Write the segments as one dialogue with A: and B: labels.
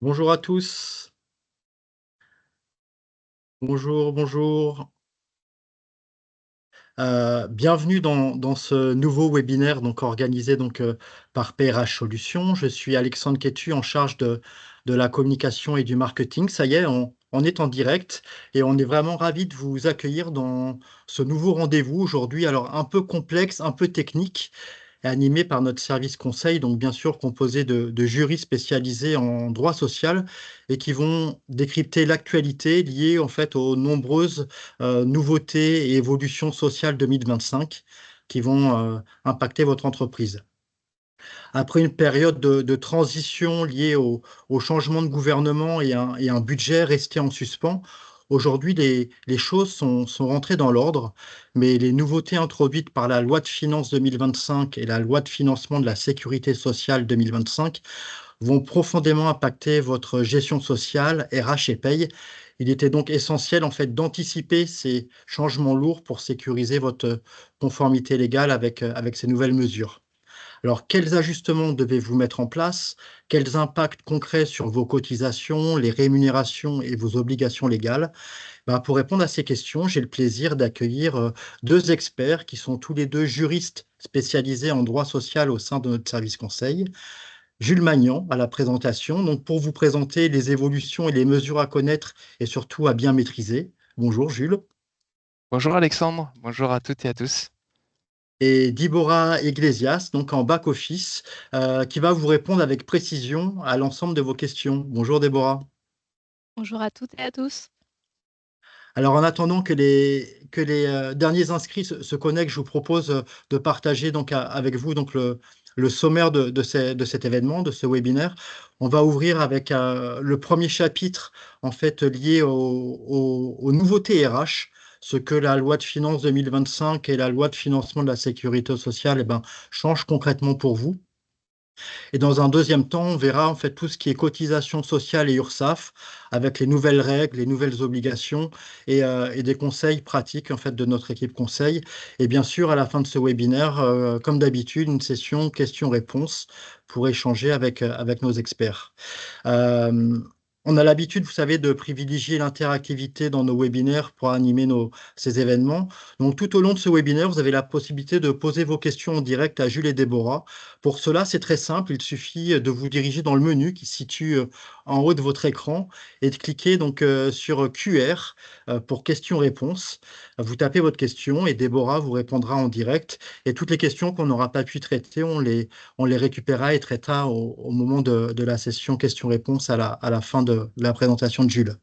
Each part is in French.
A: Bonjour à tous. Bonjour, bonjour. Bienvenue dans ce nouveau webinaire organisé par PRH Solutions. Je suis Alexandre Quétu en charge de la communication et du marketing. Ça y est, on est en direct et on est vraiment ravis de vous accueillir dans ce nouveau rendez-vous aujourd'hui. Alors un peu complexe, un peu technique, animé par notre service conseil, donc bien sûr composé de jurys spécialisés en droit social et qui vont décrypter l'actualité liée en fait aux nombreuses nouveautés et évolutions sociales 2025 qui vont impacter votre entreprise. Après une période de transition liée au changement de gouvernement et un budget resté en suspens, aujourd'hui, les choses sont rentrées dans l'ordre, mais les nouveautés introduites par la loi de finances 2025 et la loi de financement de la sécurité sociale 2025 vont profondément impacter votre gestion sociale, RH et paye. Il était donc essentiel en fait d'anticiper ces changements lourds pour sécuriser votre conformité légale avec ces nouvelles mesures. Alors, quels ajustements devez-vous mettre en place? Quels impacts concrets sur vos cotisations, les rémunérations et vos obligations légales? Ben, pour répondre à ces questions, j'ai le plaisir d'accueillir deux experts qui sont tous les deux juristes spécialisés en droit social au sein de notre service conseil. Jules Magnan à la présentation, donc pour vous présenter les évolutions et les mesures à connaître et surtout à bien maîtriser. Bonjour Jules.
B: Bonjour Alexandre, bonjour à toutes et à tous.
A: Et Deborah Iglesias, donc en back-office, qui va vous répondre avec précision à l'ensemble de vos questions. Bonjour Déborah.
C: Bonjour à toutes et à tous.
A: Alors en attendant que les derniers inscrits se connectent, je vous propose de partager avec vous le sommaire de cet événement, de ce webinaire. On va ouvrir avec le premier chapitre en fait lié aux nouveautés RH, ce que la loi de finances 2025 et la loi de financement de la sécurité sociale changent concrètement pour vous. Et dans un deuxième temps, on verra en fait tout ce qui est cotisation sociale et URSSAF avec les nouvelles règles, les nouvelles obligations et des conseils pratiques en fait de notre équipe conseil. Et bien sûr, à la fin de ce webinaire, comme d'habitude, une session questions-réponses pour échanger avec nos experts. Euh, on a l'habitude, vous savez, de privilégier l'interactivité dans nos webinaires pour animer ces événements. Donc, tout au long de ce webinaire, vous avez la possibilité de poser vos questions en direct à Jules et Déborah. Pour cela, c'est très simple. Il suffit de vous diriger dans le menu qui se situe en haut de votre écran et de cliquer sur QR pour questions-réponses. Vous tapez votre question et Déborah vous répondra en direct. Et toutes les questions qu'on n'aura pas pu traiter, on les récupérera et traitera au moment de la session questions-réponses à la fin de la présentation de Jules.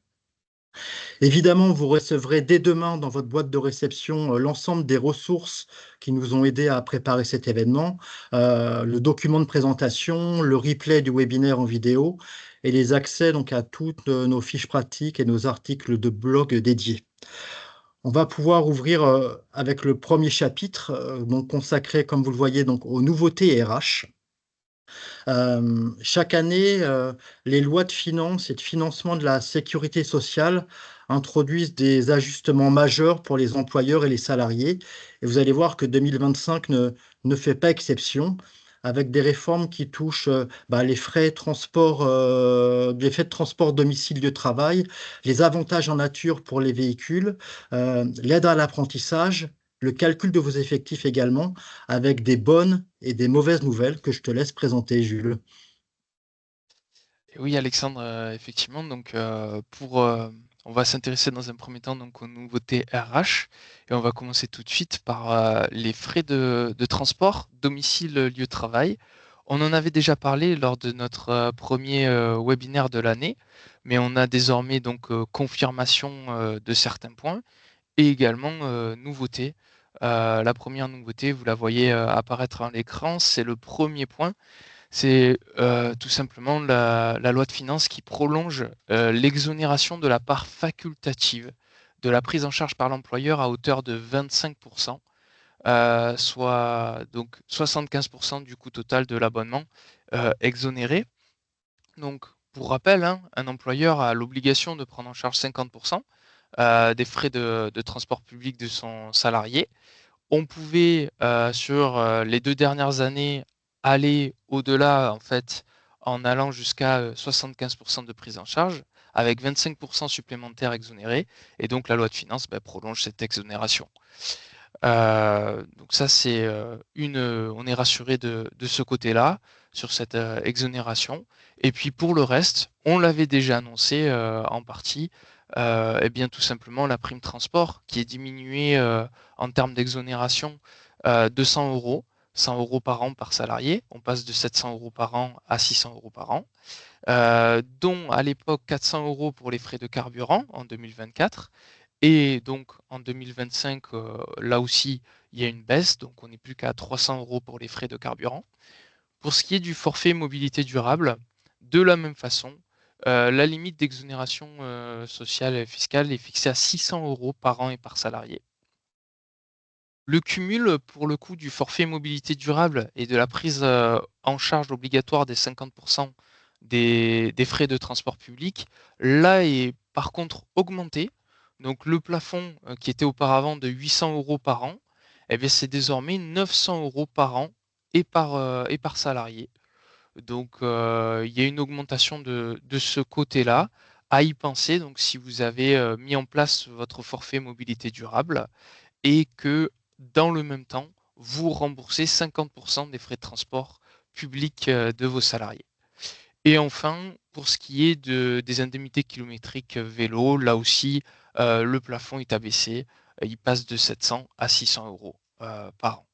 A: Évidemment, vous recevrez dès demain dans votre boîte de réception l'ensemble des ressources qui nous ont aidés à préparer cet événement, le document de présentation, le replay du webinaire en vidéo et les accès à toutes nos fiches pratiques et nos articles de blog dédiés. On va pouvoir ouvrir avec le premier chapitre, consacré, comme vous le voyez, aux nouveautés RH. Chaque année, les lois de finances et de financement de la sécurité sociale introduisent des ajustements majeurs pour les employeurs et les salariés. Et vous allez voir que 2025 ne fait pas exception, avec des réformes qui touchent les frais de transport domicile de travail, les avantages en nature pour les véhicules, l'aide à l'apprentissage, le calcul de vos effectifs également, avec des bonnes et des mauvaises nouvelles que je te laisse présenter, Jules.
B: Et oui Alexandre, effectivement, on va s'intéresser dans un premier temps donc aux nouveautés RH et on va commencer tout de suite par les frais de transport, domicile, lieu de travail. On en avait déjà parlé lors de notre premier webinaire de l'année, mais on a désormais confirmation de certains points et également nouveautés. La première nouveauté, vous la voyez apparaître à l'écran, c'est le premier point. C'est tout simplement la loi de finances qui prolonge l'exonération de la part facultative de la prise en charge par l'employeur à hauteur de 25%, soit donc 75% du coût total de l'abonnement exonéré. Donc, pour rappel, hein, un employeur a l'obligation de prendre en charge 50% des frais de transport public de son salarié. On pouvait, sur les 2 dernières années, aller au-delà, en fait, en allant jusqu'à 75% de prise en charge, avec 25% supplémentaires exonérés, et donc la loi de finances prolonge cette exonération. Donc ça, c'est on est rassuré de ce côté-là, sur cette exonération. Et puis pour le reste, on l'avait déjà annoncé en partie, et bien tout simplement la prime transport qui est diminuée en termes d'exonération de 100 euros, 100 euros par an par salarié. On passe de 700 euros par an à 600 euros par an, dont à l'époque 400 euros pour les frais de carburant en 2024. Et donc en 2025, là aussi, il y a une baisse, donc on n'est plus qu'à 300 euros pour les frais de carburant. Pour ce qui est du forfait mobilité durable, de la même façon, la limite d'exonération sociale et fiscale est fixée à 600 euros par an et par salarié. Le cumul, pour le coup, du forfait mobilité durable et de la prise en charge obligatoire des 50% des frais de transport public, là est par contre augmenté. Donc le plafond qui était auparavant de 800 euros par an, eh bien, c'est désormais 900 euros par an et par salarié. Donc il y a une augmentation de ce côté-là à y penser. Donc si vous avez mis en place votre forfait mobilité durable, et que dans le même temps, vous remboursez 50% des frais de transport public de vos salariés. Et enfin, pour ce qui est des indemnités kilométriques vélo, là aussi, le plafond est abaissé. Il passe de 700 à 600 euros par an.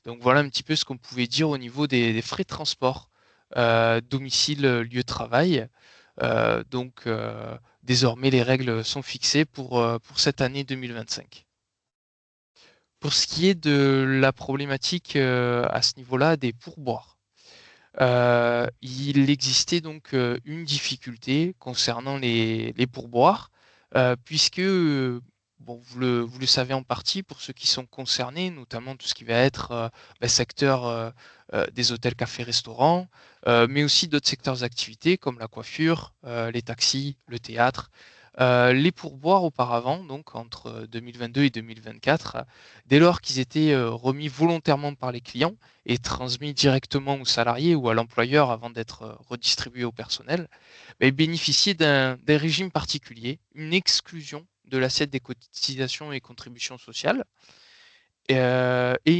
B: Donc voilà un petit peu ce qu'on pouvait dire au niveau des frais de transport, domicile, lieu de travail. Donc désormais, les règles sont fixées pour cette année 2025. Pour ce qui est de la problématique à ce niveau-là des pourboires, il existait donc une difficulté concernant les pourboires, puisque, bon, vous le savez en partie pour ceux qui sont concernés, notamment tout ce qui va être secteur des hôtels, cafés, restaurants, mais aussi d'autres secteurs d'activité comme la coiffure, les taxis, le théâtre. Les pourboires auparavant, donc entre 2022 et 2024, dès lors qu'ils étaient remis volontairement par les clients et transmis directement aux salariés ou à l'employeur avant d'être redistribués au personnel, bénéficiaient d'un régime particulier, une exclusion de l'assiette des cotisations et contributions sociales, et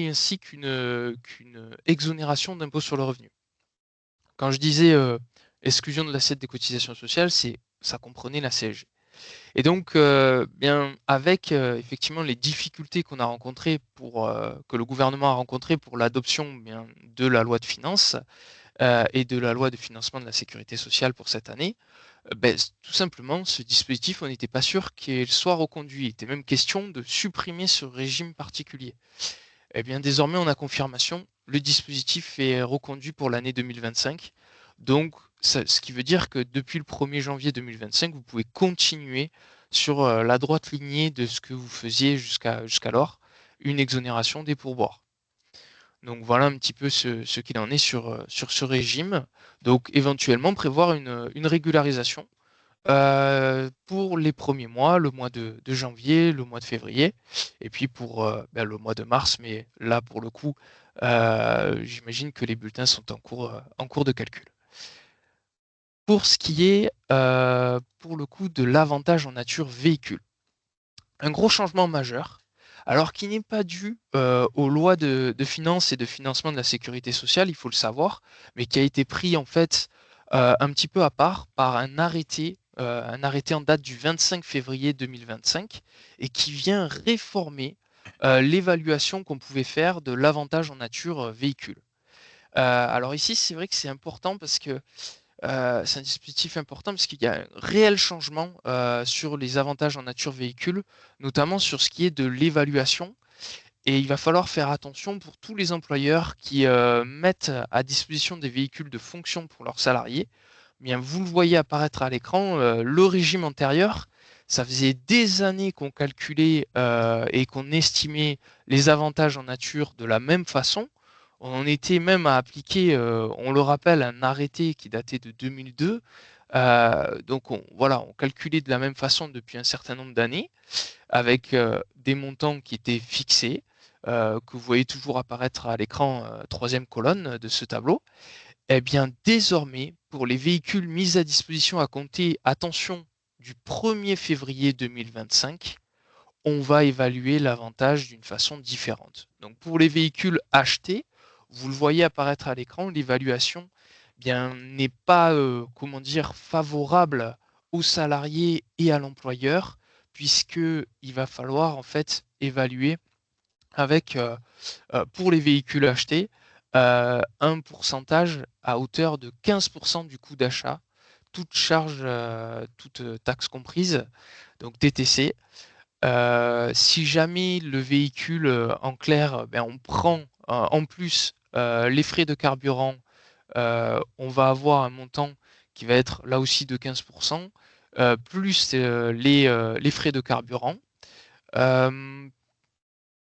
B: ainsi qu'une exonération d'impôt sur le revenu. Quand je disais exclusion de l'assiette des cotisations sociales, ça comprenait la CSG. Et donc, bien, avec effectivement les difficultés qu'on a rencontrées que le gouvernement a rencontrées pour l'adoption de la loi de finances et de la loi de financement de la sécurité sociale pour cette année, tout simplement, ce dispositif, on n'était pas sûr qu'il soit reconduit. Il était même question de supprimer ce régime particulier. Eh bien, désormais, on a confirmation. Le dispositif est reconduit pour l'année 2025. Donc, ce qui veut dire que depuis le 1er janvier 2025, vous pouvez continuer sur la droite lignée de ce que vous faisiez jusqu'alors, une exonération des pourboires. Donc voilà un petit peu ce qu'il en est sur ce régime. Donc éventuellement prévoir une régularisation pour les premiers mois, le mois de janvier, le mois de février, et puis pour le mois de mars. Mais là, pour le coup, j'imagine que les bulletins sont en cours de calcul. Pour ce qui est, pour le coup, de l'avantage en nature véhicule, un gros changement majeur, alors qui n'est pas dû aux lois de finances et de financement de la sécurité sociale, il faut le savoir, mais qui a été pris en fait un petit peu à part par un arrêté en date du 25 février 2025 et qui vient réformer l'évaluation qu'on pouvait faire de l'avantage en nature véhicule. Alors ici, c'est vrai que c'est important parce que c'est un dispositif important parce qu'il y a un réel changement sur les avantages en nature véhicule, notamment sur ce qui est de l'évaluation. Et il va falloir faire attention pour tous les employeurs qui mettent à disposition des véhicules de fonction pour leurs salariés. Bien, vous le voyez apparaître à l'écran, le régime antérieur, ça faisait des années qu'on calculait et qu'on estimait les avantages en nature de la même façon. On en était même à appliquer, on le rappelle, un arrêté qui datait de 2002. Donc voilà, on calculait de la même façon depuis un certain nombre d'années, avec des montants qui étaient fixés, que vous voyez toujours apparaître à l'écran, troisième colonne de ce tableau. Eh bien, désormais, pour les véhicules mis à disposition à compter, attention, du 1er février 2025, on va évaluer l'avantage d'une façon différente. Donc pour les véhicules achetés, vous le voyez apparaître à l'écran, l'évaluation n'est pas favorable aux salariés et à l'employeur, puisqu'il va falloir en fait évaluer avec pour les véhicules achetés un pourcentage à hauteur de 15% du coût d'achat, toute charge, toute taxe comprise, donc TTC. Si jamais le véhicule, en clair, on prend en plus les frais de carburant, on va avoir un montant qui va être là aussi de 15%, plus les frais de carburant.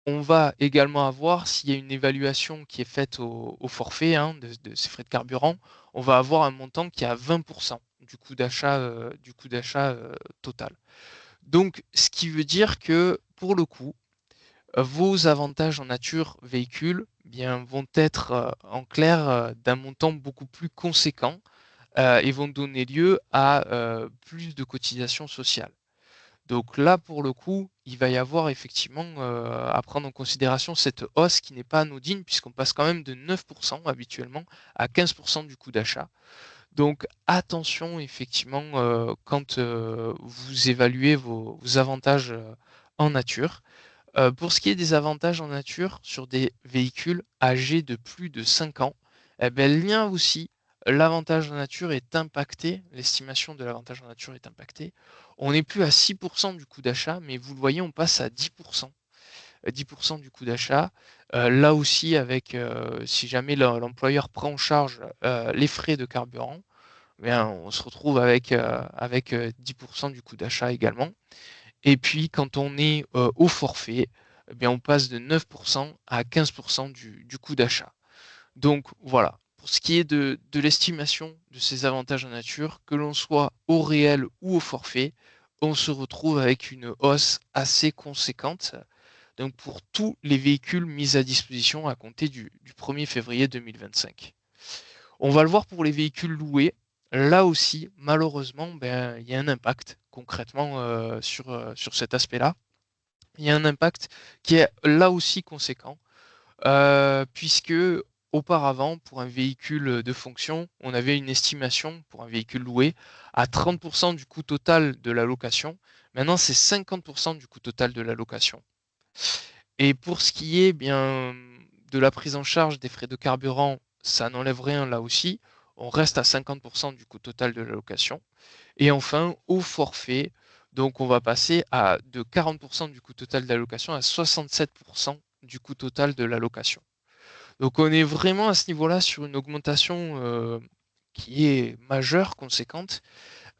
B: On va également avoir, s'il y a une évaluation qui est faite au forfait de ces frais de carburant, on va avoir un montant qui est à 20% du coût d'achat total. Donc, ce qui veut dire que pour le coup, vos avantages en nature véhicule vont être en clair d'un montant beaucoup plus conséquent et vont donner lieu à plus de cotisations sociales. Donc là, pour le coup, il va y avoir effectivement à prendre en considération cette hausse qui n'est pas anodine puisqu'on passe quand même de 9% habituellement à 15% du coût d'achat. Donc attention effectivement quand vous évaluez vos avantages en nature. Pour ce qui est des avantages en nature sur des véhicules âgés de plus de 5 ans, eh ben, là aussi, l'avantage en nature est impacté, l'estimation de l'avantage en nature est impactée. On n'est plus à 6% du coût d'achat, mais vous le voyez, on passe à 10%. 10% du coût d'achat. Là aussi, avec si jamais l'employeur prend en charge les frais de carburant, on se retrouve avec 10% du coût d'achat également. Et puis, quand on est au forfait, on passe de 9% à 15% du coût d'achat. Donc voilà, pour ce qui est de l'estimation de ces avantages en nature, que l'on soit au réel ou au forfait, on se retrouve avec une hausse assez conséquente. Donc pour tous les véhicules mis à disposition à compter du 1er février 2025. On va le voir pour les véhicules loués. Là aussi, malheureusement, il y a un impact concrètement sur cet aspect-là. Il y a un impact qui est là aussi conséquent, puisque auparavant, pour un véhicule de fonction, on avait une estimation pour un véhicule loué à 30% du coût total de la location. Maintenant, c'est 50% du coût total de la location. Et pour ce qui est de la prise en charge des frais de carburant, ça n'enlève rien là aussi. On reste à 50% du coût total de la location. Et enfin, au forfait, donc on va passer de 40% du coût total de la location à 67% du coût total de la location. Donc on est vraiment à ce niveau-là sur une augmentation qui est majeure, conséquente.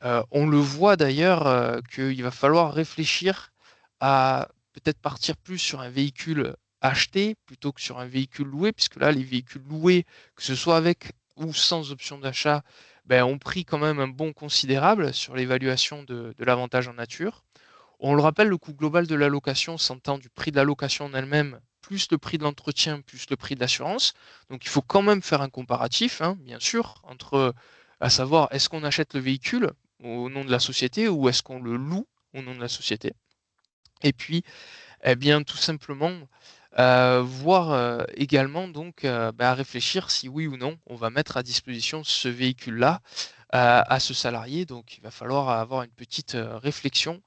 B: On le voit d'ailleurs qu'il va falloir réfléchir à peut-être partir plus sur un véhicule acheté plutôt que sur un véhicule loué, puisque là, les véhicules loués, que ce soit avec ou sans option d'achat, ont pris quand même un bond considérable sur l'évaluation de l'avantage en nature. On le rappelle, le coût global de la location s'entend du prix de la location en elle-même, plus le prix de l'entretien, plus le prix de l'assurance. Donc il faut quand même faire un comparatif, bien sûr, entre, à savoir, est-ce qu'on achète le véhicule au nom de la société ou est-ce qu'on le loue au nom de la société. Et puis, tout simplement, voir également donc à réfléchir si oui ou non on va mettre à disposition ce véhicule-là à ce salarié. Donc il va falloir avoir une petite réflexion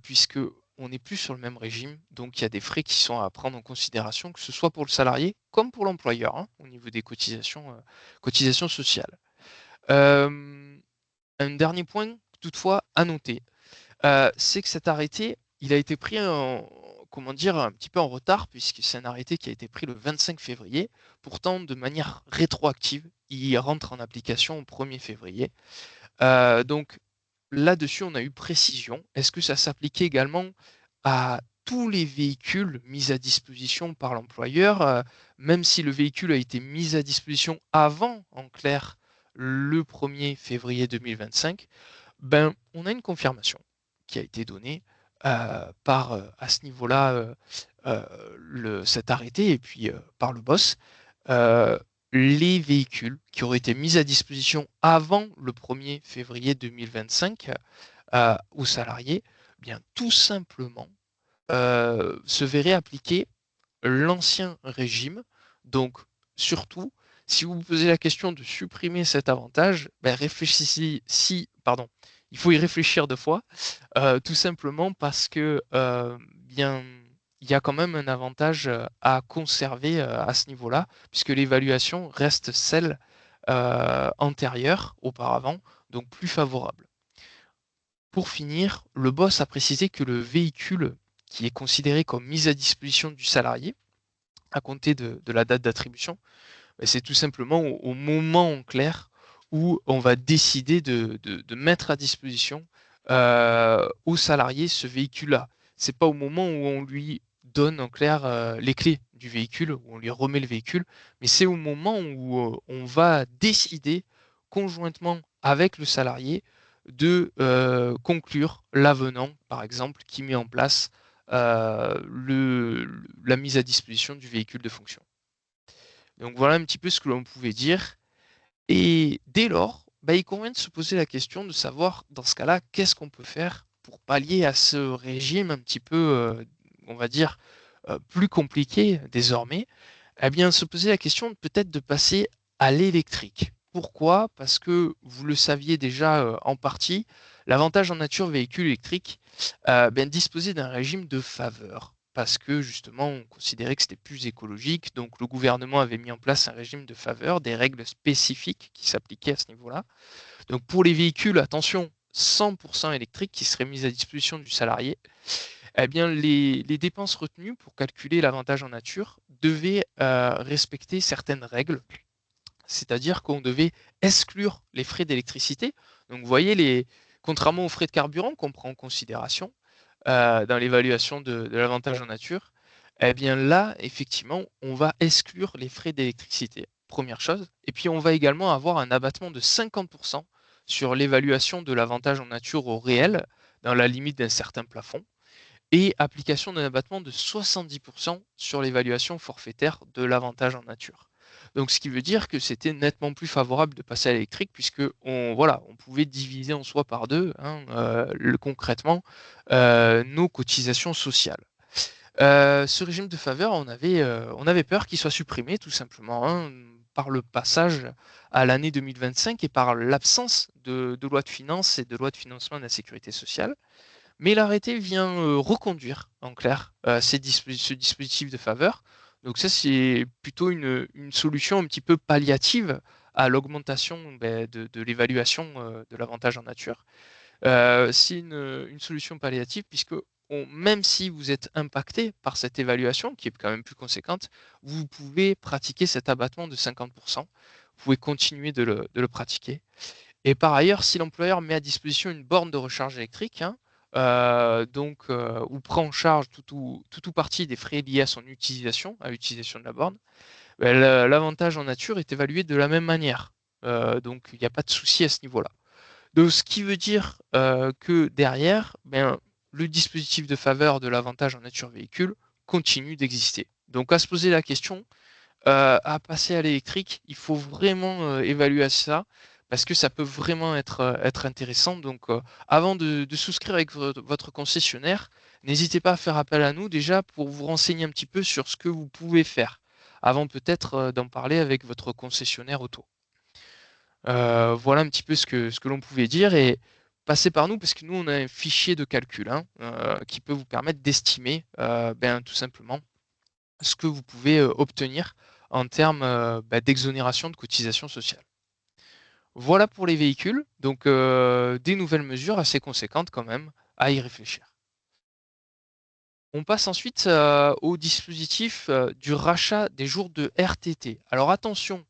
B: puisque on n'est plus sur le même régime. Donc il y a des frais qui sont à prendre en considération, que ce soit pour le salarié comme pour l'employeur, au niveau des cotisations sociales. Un dernier point toutefois à noter, c'est que cet arrêté, il a été pris un petit peu en retard, puisque c'est un arrêté qui a été pris le 25 février. Pourtant, de manière rétroactive, il rentre en application au 1er février. Donc là-dessus, on a eu précision. Est-ce que ça s'appliquait également à tous les véhicules mis à disposition par l'employeur, même si le véhicule a été mis à disposition avant, en clair, le 1er février 2025? On a une confirmation qui a été donnée par, à ce niveau-là, cet arrêté et puis par le boss. les véhicules qui auraient été mis à disposition avant le 1er février 2025 aux salariés, bien tout simplement se verraient appliquer l'ancien régime. Donc, surtout, si vous vous posez la question de supprimer cet avantage, ben, il faut y réfléchir 2 fois, tout simplement parce que bien, il y a quand même un avantage à conserver à ce niveau-là, puisque l'évaluation reste celle antérieure auparavant, donc plus favorable. Pour finir, le boss a précisé que le véhicule qui est considéré comme mise à disposition du salarié à compter de la date d'attribution, c'est tout simplement au moment en clair où on va décider de mettre à disposition au salarié ce véhicule-là. C'est pas au moment où on lui donne en clair les clés du véhicule, où on lui remet le véhicule, mais c'est au moment où on va décider conjointement avec le salarié de conclure l'avenant, par exemple, qui met en place la mise à disposition du véhicule de fonction. Donc voilà un petit peu ce que l'on pouvait dire. Et dès lors, bah, il convient de se poser la question de savoir, dans ce cas-là, qu'est-ce qu'on peut faire pour pallier à ce régime un petit peu, on va dire, plus compliqué désormais. Eh bien, se poser la question peut-être de passer à l'électrique. Pourquoi? Parce que vous le saviez déjà en partie, l'avantage en nature véhicule électrique disposait d'un régime de faveur. Parce que justement, on considérait que c'était plus écologique. Donc, le gouvernement avait mis en place un régime de faveur, des règles spécifiques qui s'appliquaient à ce niveau-là. Donc, pour les véhicules, attention, 100% électriques qui seraient mis à disposition du salarié, eh bien, les dépenses retenues pour calculer l'avantage en nature devaient respecter certaines règles, c'est-à-dire qu'on devait exclure les frais d'électricité. Donc, vous voyez, contrairement aux frais de carburant qu'on prend en considération dans l'évaluation de l'avantage en nature, eh bien là, effectivement, on va exclure les frais d'électricité, première chose. Et puis, on va également avoir un abattement de 50% sur l'évaluation de l'avantage en nature au réel, dans la limite d'un certain plafond et application d'un abattement de 70% sur l'évaluation forfaitaire de l'avantage en nature. Donc, ce qui veut dire que c'était nettement plus favorable de passer à l'électrique puisque on pouvait diviser en soi par deux, hein, concrètement, nos cotisations sociales. Ce régime de faveur, on avait peur qu'il soit supprimé tout simplement, hein, par le passage à l'année 2025 et par l'absence de loi de finances et de loi de financement de la sécurité sociale. Mais l'arrêté vient reconduire, en clair, ce dispositif de faveur. Donc ça, c'est plutôt une solution un petit peu palliative à l'augmentation de l'évaluation de l'avantage en nature. C'est une solution palliative puisque même si vous êtes impacté par cette évaluation, qui est quand même plus conséquente, vous pouvez pratiquer cet abattement de 50%. Vous pouvez continuer de le pratiquer. Et par ailleurs, si l'employeur met à disposition une borne de recharge électrique, hein, ou prend en charge tout ou partie des frais liés à son utilisation, à l'utilisation de la borne, ben, l'avantage en nature est évalué de la même manière. Donc il n'y a pas de souci à ce niveau-là. Donc ce qui veut dire que derrière, ben, le dispositif de faveur de l'avantage en nature véhicule continue d'exister. Donc à se poser la question, à passer à l'électrique, il faut vraiment évaluer ça parce que ça peut vraiment être intéressant. Donc, avant de souscrire avec votre concessionnaire, n'hésitez pas à faire appel à nous déjà pour vous renseigner un petit peu sur ce que vous pouvez faire avant peut-être d'en parler avec votre concessionnaire auto. Voilà un petit peu ce que l'on pouvait dire et passez par nous parce que nous, on a un fichier de calcul, hein, qui peut vous permettre d'estimer tout simplement ce que vous pouvez obtenir en termes d'exonération de cotisation sociale. Voilà pour les véhicules, donc des nouvelles mesures assez conséquentes quand même à y réfléchir. On passe ensuite au dispositif du rachat des jours de RTT. Alors attention,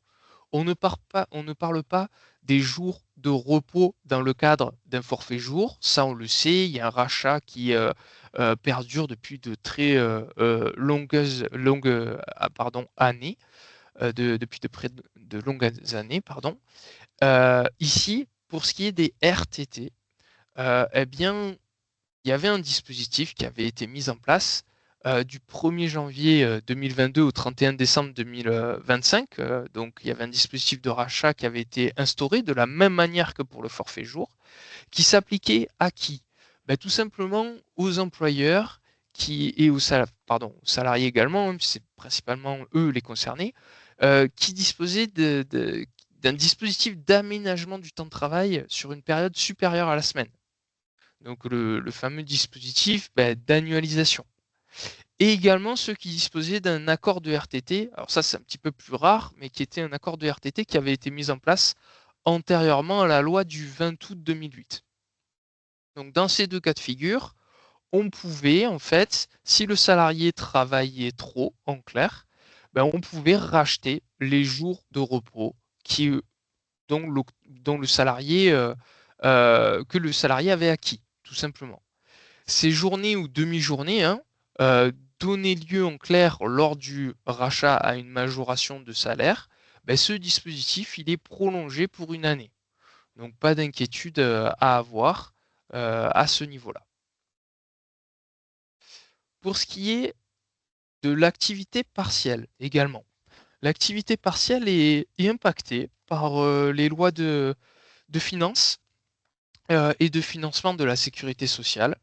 B: on ne parle pas des jours de repos dans le cadre d'un forfait jour. Ça, on le sait, il y a un rachat qui perdure depuis de très années, depuis de près de longues années, pardon. Ici, pour ce qui est des RTT, eh bien, il y avait un dispositif qui avait été mis en place du 1er janvier 2022 au 31 décembre 2025. Donc, il y avait un dispositif de rachat qui avait été instauré de la même manière que pour le forfait jour, qui s'appliquait à qui? Tout simplement aux employeurs et aux salariés également, hein, c'est principalement eux les concernés, qui disposaient d'un dispositif d'aménagement du temps de travail sur une période supérieure à la semaine. Donc le fameux dispositif d'annualisation. Et également ceux qui disposaient d'un accord de RTT, alors ça c'est un petit peu plus rare, mais qui était un accord de RTT qui avait été mis en place antérieurement à la loi du 20 août 2008. Donc dans ces deux cas de figure, on pouvait en fait, si le salarié travaillait trop, en clair, on pouvait racheter les jours de repos dont le salarié que le salarié avait acquis, tout simplement. Ces journées ou demi-journées donnaient lieu en clair lors du rachat à une majoration de salaire. Ce dispositif il est prolongé pour une année. Donc pas d'inquiétude à avoir à ce niveau-là. Pour ce qui est de l'activité partielle également, l'activité partielle est impactée par les lois de finances et de financement de la sécurité sociale.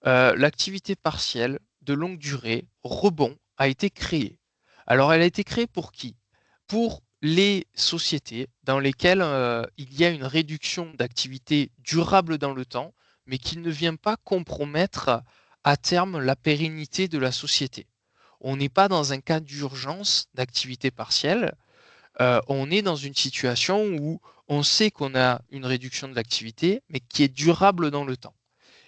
B: L'activité partielle de longue durée, rebond, a été créée. Alors elle a été créée pour qui? Pour les sociétés dans lesquelles il y a une réduction d'activité durable dans le temps, mais qui ne vient pas compromettre à terme la pérennité de la société. On n'est pas dans un cas d'urgence d'activité partielle, on est dans une situation où on sait qu'on a une réduction de l'activité, mais qui est durable dans le temps.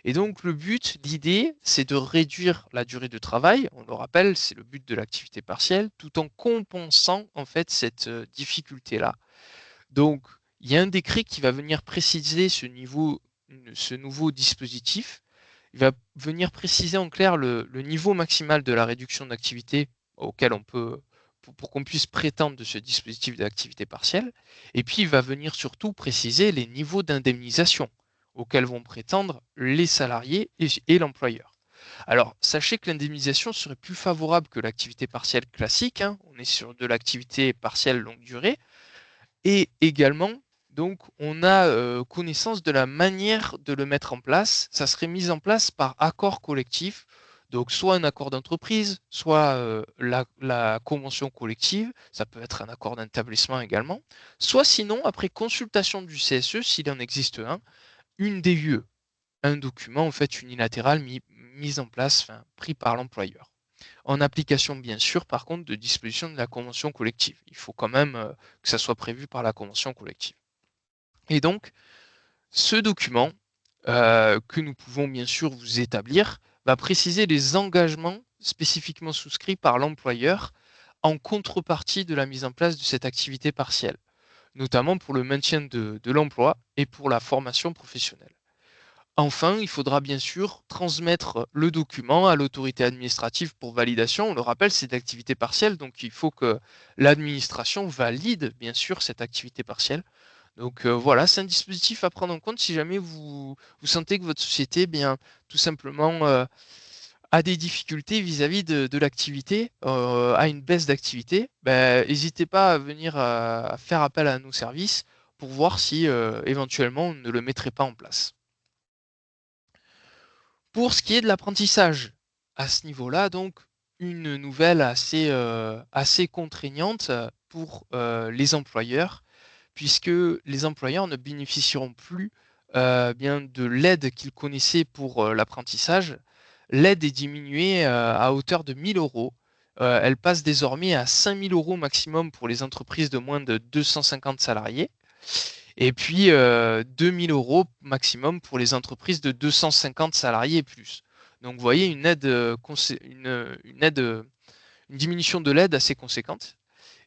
B: Et donc le but, l'idée, c'est de réduire la durée de travail. On le rappelle, c'est le but de l'activité partielle, tout en compensant en fait cette difficulté-là. Donc il y a un décret qui va venir préciser ce nouveau dispositif. Il va venir préciser en clair le niveau maximal de la réduction d'activité auquel on peut, pour qu'on puisse prétendre de ce dispositif d'activité partielle. Et puis il va venir surtout préciser les niveaux d'indemnisation auxquels vont prétendre les salariés et l'employeur. Alors, sachez que l'indemnisation serait plus favorable que l'activité partielle classique. On est sur de l'activité partielle longue durée. Et également, donc, on a connaissance de la manière de le mettre en place. Ça serait mis en place par accord collectif. Donc, soit un accord d'entreprise, soit la convention collective. Ça peut être un accord d'établissement également. Soit sinon, après consultation du CSE, s'il en existe un, une DUE, un document en fait unilatéral mis en place, pris par l'employeur. En application, bien sûr, par contre, de dispositions de la convention collective. Il faut quand même que ça soit prévu par la convention collective. Et donc, ce document, que nous pouvons bien sûr vous établir, va préciser les engagements spécifiquement souscrits par l'employeur en contrepartie de la mise en place de cette activité partielle, notamment pour le maintien de l'emploi et pour la formation professionnelle. Enfin, il faudra bien sûr transmettre le document à l'autorité administrative pour validation. On le rappelle, c'est d'activité partielle, donc il faut que l'administration valide bien sûr cette activité partielle. Donc voilà, c'est un dispositif à prendre en compte si jamais vous sentez que votre société, tout simplement, a des difficultés vis-à-vis de l'activité, a une baisse d'activité. N'hésitez pas à venir à faire appel à nos services pour voir si éventuellement on ne le mettrait pas en place. Pour ce qui est de l'apprentissage, à ce niveau-là, donc, une nouvelle assez contraignante pour les employeurs, puisque les employeurs ne bénéficieront plus de l'aide qu'ils connaissaient pour l'apprentissage. L'aide est diminuée à hauteur de 1 000 euros. Elle passe désormais à 5 000 euros maximum pour les entreprises de moins de 250 salariés. Et puis 2 000 euros maximum pour les entreprises de 250 salariés et plus. Donc vous voyez une diminution de l'aide assez conséquente.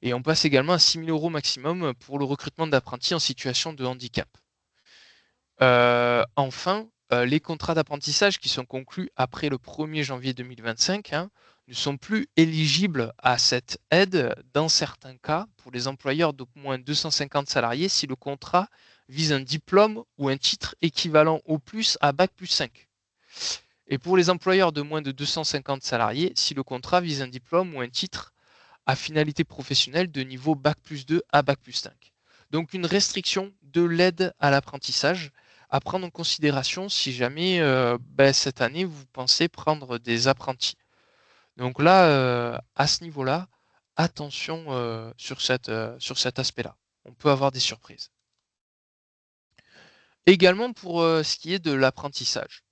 B: Et on passe également à 6 000 euros maximum pour le recrutement d'apprentis en situation de handicap. Enfin, les contrats d'apprentissage qui sont conclus après le 1er janvier 2025 ne sont plus éligibles à cette aide dans certains cas pour les employeurs d'au moins 250 salariés si le contrat vise un diplôme ou un titre équivalent au plus à Bac+5. Et pour les employeurs de moins de 250 salariés, si le contrat vise un diplôme ou un titre à finalité professionnelle de niveau Bac+2 à Bac+5. Donc une restriction de l'aide à l'apprentissage à prendre en considération si jamais cette année vous pensez prendre des apprentis. Donc là, à ce niveau-là, attention sur cet aspect-là. On peut avoir des surprises. Également pour ce qui est de l'apprentissage.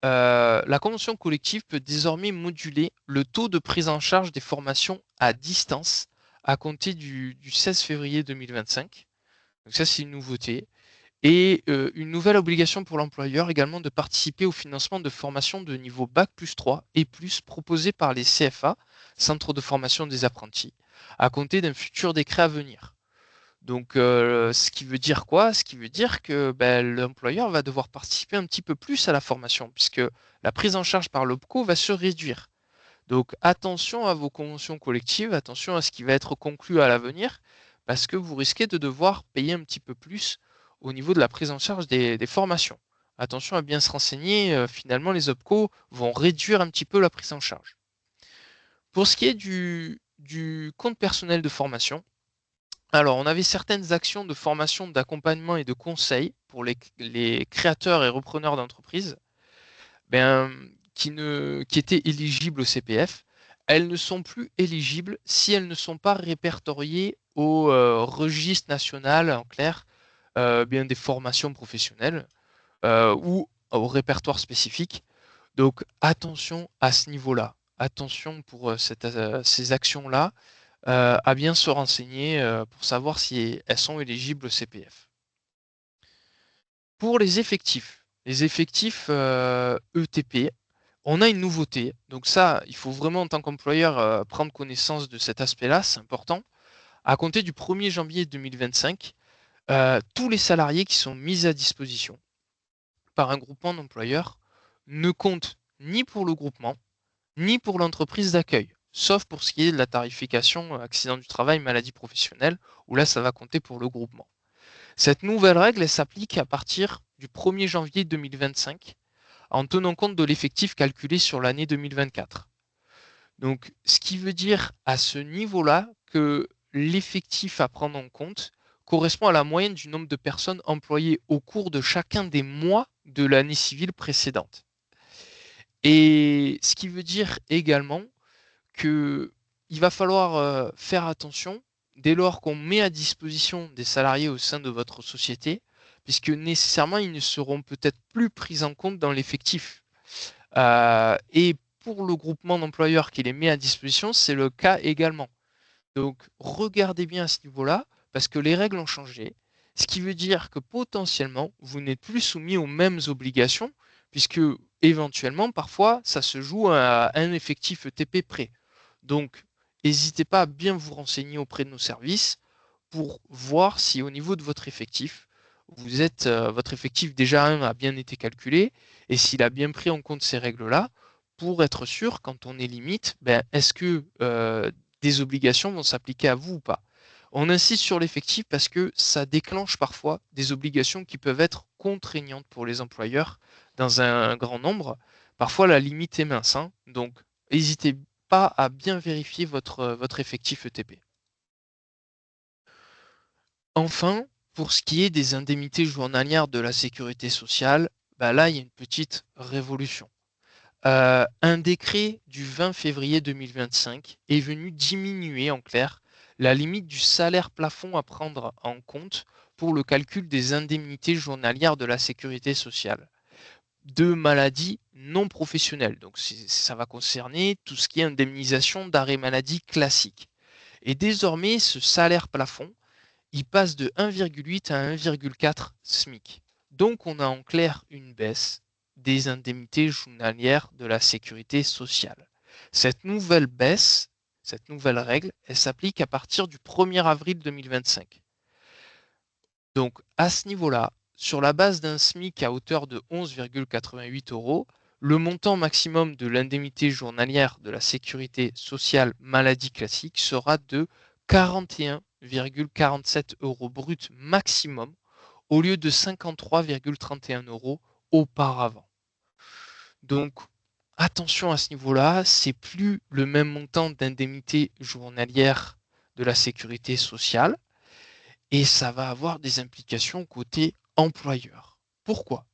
B: La convention collective peut désormais moduler le taux de prise en charge des formations à distance à compter du 16 février 2025. Donc ça, c'est une nouveauté. Et une nouvelle obligation pour l'employeur également de participer au financement de formations de niveau Bac+3 et plus proposées par les CFA, Centres de formation des apprentis, à compter d'un futur décret à venir. Donc, ce qui veut dire quoi? Ce qui veut dire que l'employeur va devoir participer un petit peu plus à la formation, puisque la prise en charge par l'OPCO va se réduire. Donc, attention à vos conventions collectives, attention à ce qui va être conclu à l'avenir, parce que vous risquez de devoir payer un petit peu plus au niveau de la prise en charge des formations. Attention à bien se renseigner, finalement, les OPCO vont réduire un petit peu la prise en charge. Pour ce qui est du compte personnel de formation, alors, on avait certaines actions de formation, d'accompagnement et de conseil pour les créateurs et repreneurs d'entreprises qui étaient éligibles au CPF. Elles ne sont plus éligibles si elles ne sont pas répertoriées au registre national, en clair, des formations professionnelles ou au répertoire spécifique. Donc, attention à ce niveau-là. Attention pour ces actions-là à bien se renseigner pour savoir si elles sont éligibles au CPF. Pour les effectifs ETP, on a une nouveauté. Donc ça, il faut vraiment en tant qu'employeur prendre connaissance de cet aspect-là, c'est important. À compter du 1er janvier 2025, tous les salariés qui sont mis à disposition par un groupement d'employeurs ne comptent ni pour le groupement, ni pour l'entreprise d'accueil, sauf pour ce qui est de la tarification accident du travail, maladie professionnelle, où là, ça va compter pour le groupement. Cette nouvelle règle, elle s'applique à partir du 1er janvier 2025, en tenant compte de l'effectif calculé sur l'année 2024. Donc, ce qui veut dire à ce niveau-là que l'effectif à prendre en compte correspond à la moyenne du nombre de personnes employées au cours de chacun des mois de l'année civile précédente. Et ce qui veut dire également qu'il va falloir faire attention dès lors qu'on met à disposition des salariés au sein de votre société, puisque nécessairement ils ne seront peut-être plus pris en compte dans l'effectif. Et pour le groupement d'employeurs qui les met à disposition, c'est le cas également. Donc regardez bien à ce niveau-là, parce que les règles ont changé, ce qui veut dire que potentiellement, vous n'êtes plus soumis aux mêmes obligations, puisque éventuellement, parfois, ça se joue à un effectif ETP près. Donc, n'hésitez pas à bien vous renseigner auprès de nos services pour voir si au niveau de votre effectif, votre effectif déjà a bien été calculé et s'il a bien pris en compte ces règles-là pour être sûr quand on est limite, est-ce que des obligations vont s'appliquer à vous ou pas. On insiste sur l'effectif parce que ça déclenche parfois des obligations qui peuvent être contraignantes pour les employeurs dans un grand nombre. Parfois, la limite est mince, hein. Donc, n'hésitez pas à bien vérifier votre effectif ETP. Enfin, pour ce qui est des indemnités journalières de la sécurité sociale, là, il y a une petite révolution. Un décret du 20 février 2025 est venu diminuer, en clair, la limite du salaire plafond à prendre en compte pour le calcul des indemnités journalières de la sécurité sociale de maladies non professionnelles. Donc ça va concerner tout ce qui est indemnisation d'arrêt maladie classique. Et désormais, ce salaire plafond, il passe de 1,8 à 1,4 SMIC. Donc on a en clair une baisse des indemnités journalières de la sécurité sociale. Cette nouvelle baisse, cette nouvelle règle, elle s'applique à partir du 1er avril 2025. Donc à ce niveau-là, sur la base d'un SMIC à hauteur de 11,88 €, le montant maximum de l'indemnité journalière de la sécurité sociale maladie classique sera de 41,47 € brut maximum au lieu de 53,31 € auparavant. Donc attention à ce niveau-là, c'est plus le même montant d'indemnité journalière de la sécurité sociale et ça va avoir des implications côté employeur. Pourquoi?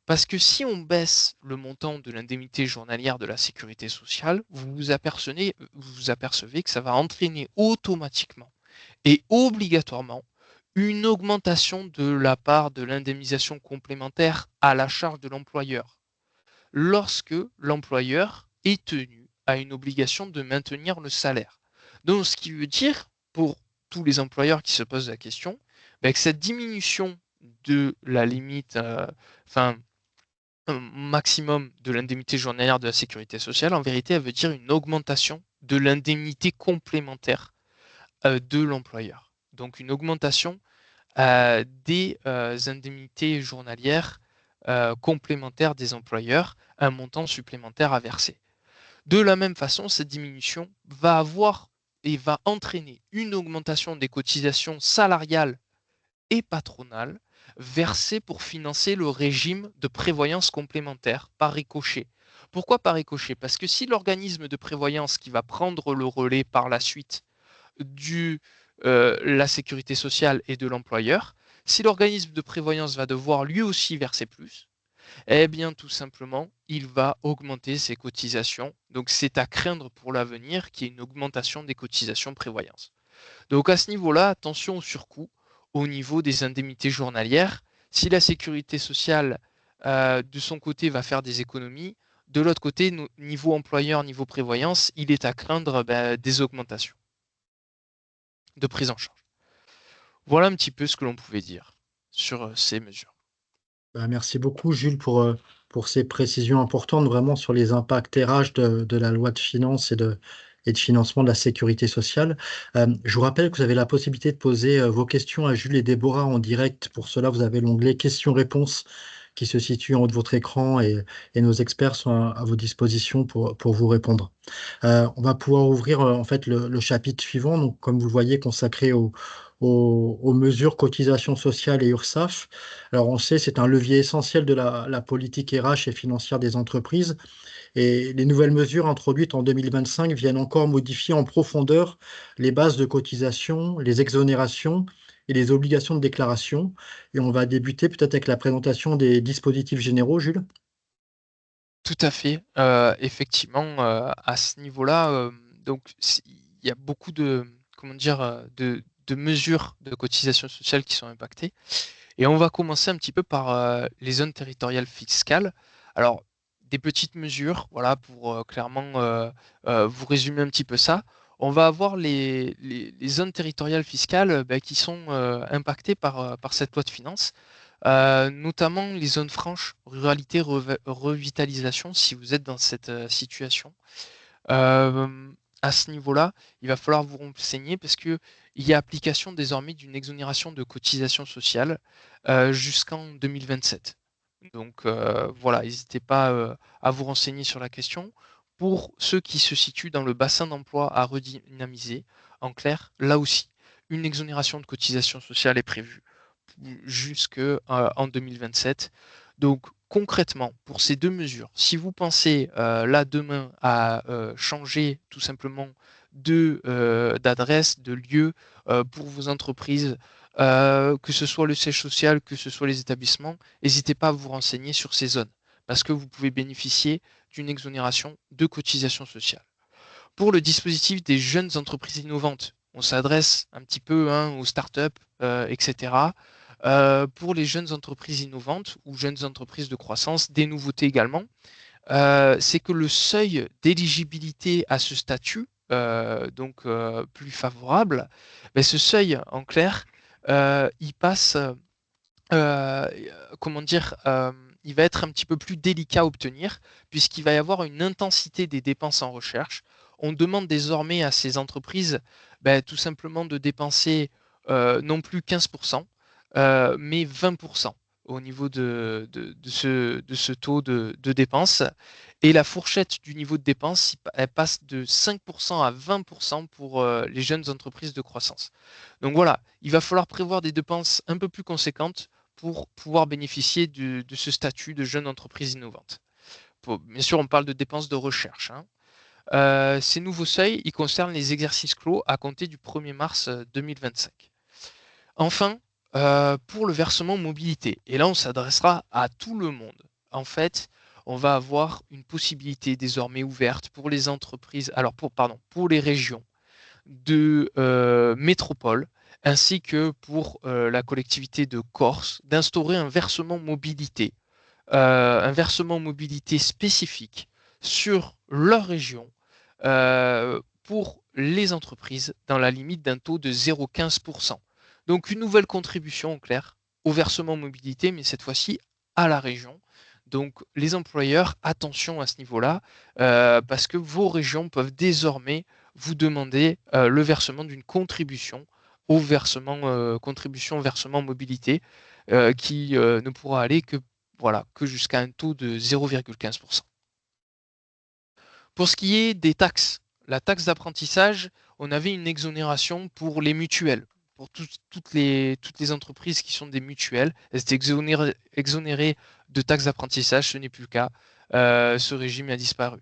B: Parce que si on baisse le montant de l'indemnité journalière de la sécurité sociale, vous vous apercevez que ça va entraîner automatiquement et obligatoirement une augmentation de la part de l'indemnisation complémentaire à la charge de l'employeur lorsque l'employeur est tenu à une obligation de maintenir le salaire. Donc, ce qui veut dire, pour tous les employeurs qui se posent la question, que cette diminution de la limite, enfin, maximum de l'indemnité journalière de la sécurité sociale, en vérité, elle veut dire une augmentation de l'indemnité complémentaire de l'employeur. Donc, une augmentation des indemnités journalières complémentaires des employeurs, un montant supplémentaire à verser. De la même façon, cette diminution va avoir et va entraîner une augmentation des cotisations salariales et patronales versées pour financer le régime de prévoyance complémentaire par ricochet. Pourquoi par ricochet? Parce que si l'organisme de prévoyance qui va prendre le relais par la suite de la sécurité sociale et de l'employeur, si l'organisme de prévoyance va devoir lui aussi verser plus, eh bien tout simplement, il va augmenter ses cotisations. Donc c'est à craindre pour l'avenir qu'il y ait une augmentation des cotisations prévoyance. Donc à ce niveau-là, attention au surcoût au niveau des indemnités journalières. Si la sécurité sociale, de son côté, va faire des économies, de l'autre côté, niveau employeur, niveau prévoyance, il est à craindre des augmentations de prise en charge. Voilà un petit peu ce que l'on pouvait dire sur ces mesures.
A: Bah, merci beaucoup, Jules, pour ces précisions importantes vraiment sur les impacts RH de la loi de finances et de financement de la sécurité sociale. Je vous rappelle que vous avez la possibilité de poser vos questions à Jules et Déborah en direct. Pour cela, vous avez l'onglet questions-réponses qui se situe en haut de votre écran et nos experts sont à vos dispositions pour vous répondre. On va pouvoir ouvrir en fait le chapitre suivant, donc comme vous le voyez, consacré aux mesures cotisation sociale et URSSAF. Alors on sait, c'est un levier essentiel de la politique RH et financière des entreprises. Et les nouvelles mesures introduites en 2025 viennent encore modifier en profondeur les bases de cotisation, les exonérations et les obligations de déclaration. Et on va débuter peut-être avec la présentation des dispositifs généraux, Jules.
B: Tout à fait. Effectivement, à ce niveau-là, donc il y a beaucoup de, comment dire, de mesures de cotisation sociale qui sont impactées. Et on va commencer un petit peu par les zones territoriales fiscales. Alors, des petites mesures, voilà, pour clairement vous résumer un petit peu ça. On va avoir les zones territoriales fiscales qui sont impactées par cette loi de finances, notamment les zones franches, ruralité, revitalisation, si vous êtes dans cette situation. Euh, à ce niveau-là, il va falloir vous renseigner parce que il y a application désormais d'une exonération de cotisation sociale jusqu'en 2027. Donc voilà, n'hésitez pas à vous renseigner sur la question. Pour ceux qui se situent dans le bassin d'emploi à redynamiser, en clair, là aussi, une exonération de cotisation sociale est prévue jusqu'en 2027. Donc concrètement, pour ces deux mesures, si vous pensez là demain à changer tout simplement d'adresse, de lieu pour vos entreprises, que ce soit le siège social, que ce soit les établissements, n'hésitez pas à vous renseigner sur ces zones parce que vous pouvez bénéficier d'une exonération de cotisation sociale. Pour le dispositif des jeunes entreprises innovantes, on s'adresse un petit peu aux startups, etc. Pour les jeunes entreprises innovantes ou jeunes entreprises de croissance, des nouveautés également, c'est que le seuil d'éligibilité à ce statut, donc plus favorable, ce seuil en clair, il passe, euh, comment dire, il va être un petit peu plus délicat à obtenir puisqu'il va y avoir une intensité des dépenses en recherche. On demande désormais à ces entreprises tout simplement de dépenser non plus 15%, mais 20% au niveau de ce taux de dépenses. Et la fourchette du niveau de dépense, elle passe de 5% à 20% pour les jeunes entreprises de croissance. Donc voilà, il va falloir prévoir des dépenses un peu plus conséquentes pour pouvoir bénéficier de ce statut de jeune entreprise innovante. bien sûr, on parle de dépenses de recherche, hein. Ces nouveaux seuils, ils concernent les exercices clos à compter du 1er mars 2025. Enfin, pour le versement mobilité, et là on s'adressera à tout le monde. En fait, on va avoir une possibilité désormais ouverte pour les entreprises, pour les régions de métropole, ainsi que pour la collectivité de Corse, d'instaurer un versement mobilité spécifique sur leur région pour les entreprises dans la limite d'un taux de 0,15%. Donc une nouvelle contribution en clair au versement mobilité, mais cette fois-ci à la région. Donc les employeurs, attention à ce niveau-là, parce que vos régions peuvent désormais vous demander le versement d'une contribution au versement contribution versement mobilité qui ne pourra aller que jusqu'à un taux de 0,15%. Pour ce qui est des taxes, la taxe d'apprentissage, on avait une exonération pour les mutuelles. Pour toutes les entreprises qui sont des mutuelles, elles étaient exonérées de taxes d'apprentissage, ce n'est plus le cas. Ce régime a disparu.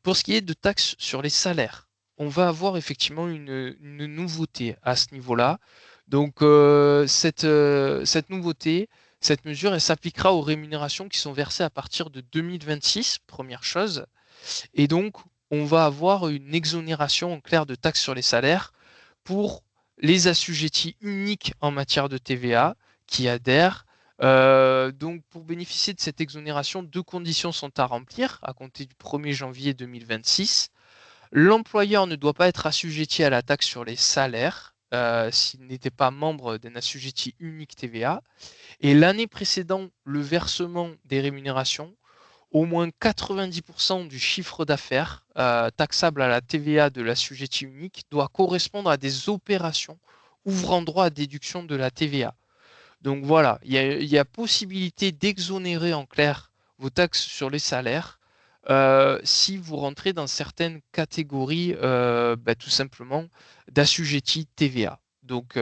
B: Pour ce qui est de taxes sur les salaires, on va avoir effectivement une nouveauté à ce niveau-là. Donc cette nouveauté, cette mesure, elle s'appliquera aux rémunérations qui sont versées à partir de 2026, première chose. Et donc, on va avoir une exonération en clair de taxes sur les salaires pour les assujettis uniques en matière de TVA qui adhèrent. Donc, pour bénéficier de cette exonération, 2 conditions sont à remplir à compter du 1er janvier 2026. L'employeur ne doit pas être assujetti à la taxe sur les salaires s'il n'était pas membre d'un assujetti unique TVA. Et l'année précédant le versement des rémunérations, au moins 90% du chiffre d'affaires taxable à la TVA de l'assujetti unique doit correspondre à des opérations ouvrant droit à déduction de la TVA. Donc voilà, il y a possibilité d'exonérer en clair vos taxes sur les salaires si vous rentrez dans certaines catégories tout simplement d'assujettis TVA. Donc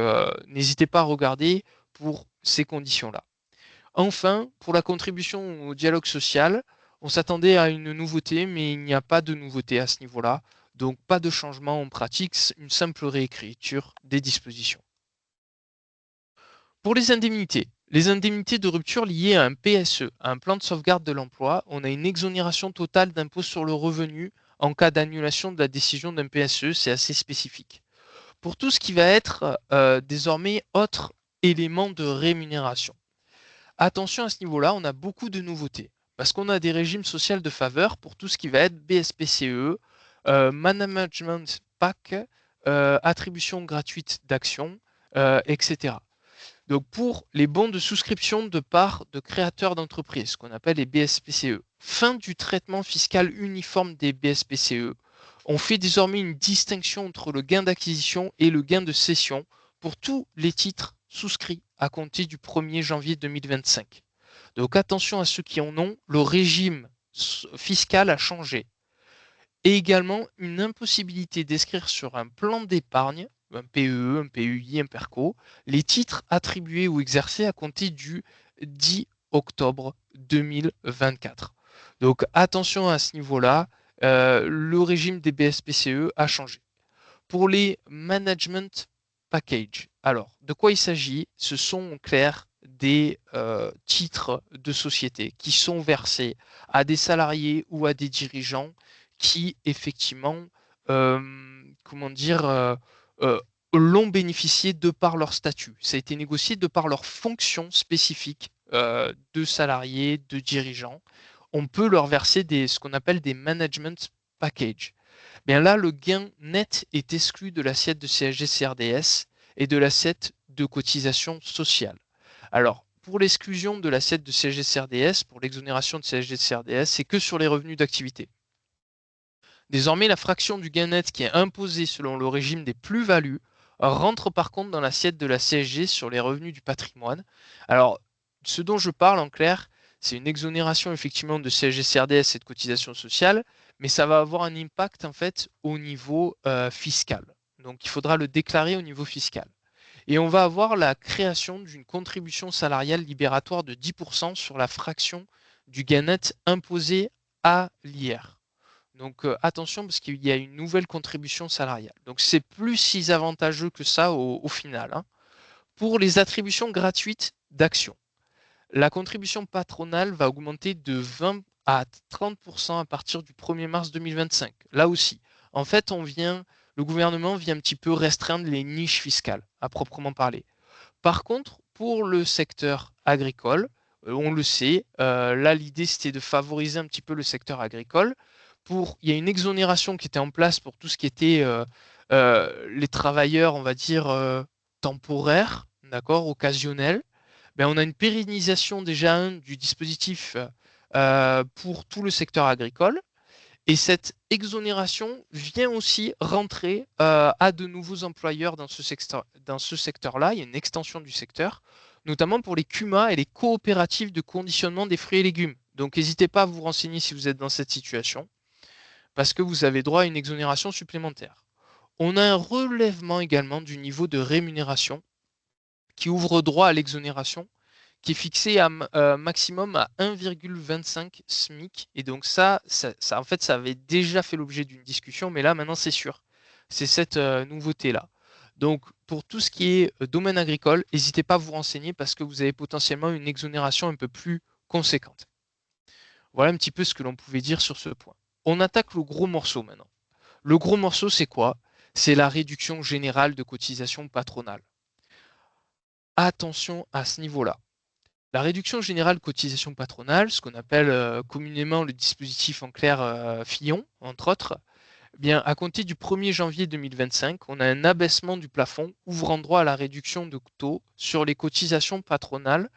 B: n'hésitez pas à regarder pour ces conditions-là. Enfin, pour la contribution au dialogue social, on s'attendait à une nouveauté, mais il n'y a pas de nouveauté à ce niveau-là. Donc pas de changement en pratique, une simple réécriture des dispositions. Pour les indemnités de rupture liées à un PSE, à un plan de sauvegarde de l'emploi, on a une exonération totale d'impôt sur le revenu en cas d'annulation de la décision d'un PSE, c'est assez spécifique. Pour tout ce qui va être désormais autres éléments de rémunération. Attention à ce niveau-là, on a beaucoup de nouveautés parce qu'on a des régimes sociaux de faveur pour tout ce qui va être BSPCE, Management Pack, attribution gratuite d'actions, etc. Donc pour les bons de souscription de parts de créateurs d'entreprises, ce qu'on appelle les BSPCE, fin du traitement fiscal uniforme des BSPCE, on fait désormais une distinction entre le gain d'acquisition et le gain de cession pour tous les titres souscrits à compter du 1er janvier 2025. Donc attention à ceux qui en ont, le régime fiscal a changé. Et également une impossibilité d'inscrire sur un plan d'épargne, un PEE, un PEI, un PERCO, les titres attribués ou exercés à compter du 10 octobre 2024. Donc attention à ce niveau-là, le régime des BSPCE a changé. Pour les management package, alors de quoi il s'agit? Ce sont en clair des titres de société qui sont versés à des salariés ou à des dirigeants qui effectivement l'ont bénéficié de par leur statut. Ça a été négocié de par leur fonction spécifique de salariés, de dirigeants. On peut leur verser ce qu'on appelle des management packages. Bien là, le gain net est exclu de l'assiette de CSG-CRDS et de l'assiette de cotisation sociale. Alors, pour l'exclusion de l'assiette de CSG-CRDS, pour l'exonération de CSG-CRDS, c'est que sur les revenus d'activité. Désormais, la fraction du gain net qui est imposée selon le régime des plus-values rentre par contre dans l'assiette de la CSG sur les revenus du patrimoine. Alors, ce dont je parle en clair, c'est une exonération effectivement de CSG-CRDS et de cotisation sociale, mais ça va avoir un impact en fait au niveau fiscal. Donc, il faudra le déclarer au niveau fiscal. Et on va avoir la création d'une contribution salariale libératoire de 10% sur la fraction du gain net imposé à l'IR. Donc attention parce qu'il y a une nouvelle contribution salariale. Donc c'est plus si avantageux que ça au final. Hein. Pour les attributions gratuites d'actions, la contribution patronale va augmenter de 20 à 30% à partir du 1er mars 2025. Là aussi, en fait, le gouvernement vient un petit peu restreindre les niches fiscales, à proprement parler. Par contre, pour le secteur agricole, on le sait, là l'idée c'était de favoriser un petit peu le secteur agricole. Il y a une exonération qui était en place pour tout ce qui était les travailleurs, on va dire, temporaires, d'accord, occasionnels. Ben, on a une pérennisation déjà du dispositif pour tout le secteur agricole. Et cette exonération vient aussi rentrer à de nouveaux employeurs dans ce secteur-là. Il y a une extension du secteur, notamment pour les CUMA et les coopératives de conditionnement des fruits et légumes. Donc n'hésitez pas à vous renseigner si vous êtes dans cette situation, parce que vous avez droit à une exonération supplémentaire. On a un relèvement également du niveau de rémunération qui ouvre droit à l'exonération qui est fixé à maximum à 1,25 SMIC. Et donc ça, en fait, ça avait déjà fait l'objet d'une discussion, mais là, maintenant, c'est sûr. C'est cette nouveauté-là. Donc, pour tout ce qui est domaine agricole, n'hésitez pas à vous renseigner parce que vous avez potentiellement une exonération un peu plus conséquente. Voilà un petit peu ce que l'on pouvait dire sur ce point. On attaque le gros morceau maintenant. Le gros morceau, c'est quoi? C'est la réduction générale de cotisation patronale. Attention à ce niveau-là. La réduction générale de cotisation patronale, ce qu'on appelle communément le dispositif en clair Fillon, entre autres, eh bien, à compter du 1er janvier 2025, on a un abaissement du plafond ouvrant droit à la réduction de taux sur les cotisations patronales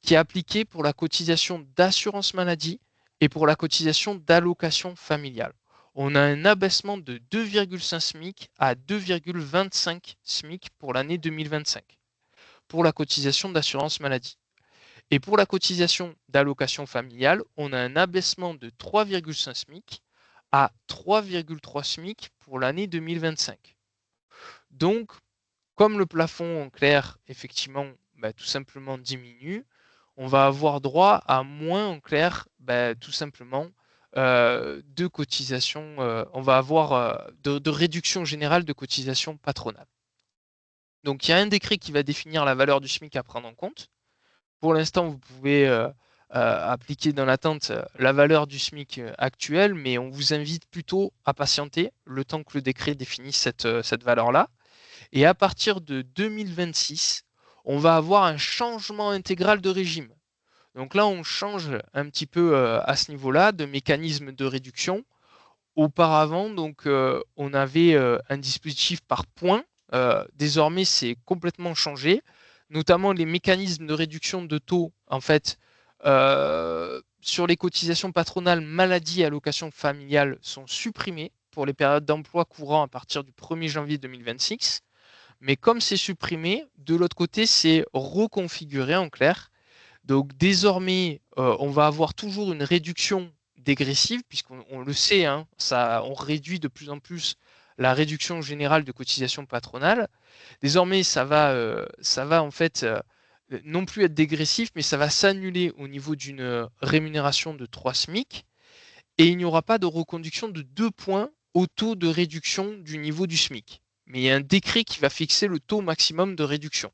B: qui est appliqué pour la cotisation d'assurance maladie et pour la cotisation d'allocation familiale. On a un abaissement de 2,5 SMIC à 2,25 SMIC pour l'année 2025 pour la cotisation d'assurance maladie. Et pour la cotisation d'allocation familiale, on a un abaissement de 3,5 SMIC à 3,3 SMIC pour l'année 2025. Donc, comme le plafond en clair, effectivement, tout simplement diminue, on va avoir droit à moins en clair, tout simplement, de cotisation, on va avoir de réduction générale de cotisation patronale. Donc, il y a un décret qui va définir la valeur du SMIC à prendre en compte. Pour l'instant, vous pouvez appliquer dans l'attente la valeur du SMIC actuel, mais on vous invite plutôt à patienter le temps que le décret définisse cette valeur-là. Et à partir de 2026, on va avoir un changement intégral de régime. Donc là, on change un petit peu à ce niveau-là de mécanisme de réduction. Auparavant, donc, on avait un dispositif par points. Désormais, c'est complètement changé. Notamment les mécanismes de réduction de taux, en fait, sur les cotisations patronales maladie et allocations familiales sont supprimés pour les périodes d'emploi courant à partir du 1er janvier 2026. Mais comme c'est supprimé, de l'autre côté, c'est reconfiguré en clair. Donc désormais, on va avoir toujours une réduction dégressive, puisqu'on le sait, hein, on réduit de plus en plus la réduction générale de cotisation patronale. Désormais, ça va en fait non plus être dégressif, mais ça va s'annuler au niveau d'une rémunération de 3 SMIC, et il n'y aura pas de reconduction de 2 points au taux de réduction du niveau du SMIC. Mais il y a un décret qui va fixer le taux maximum de réduction.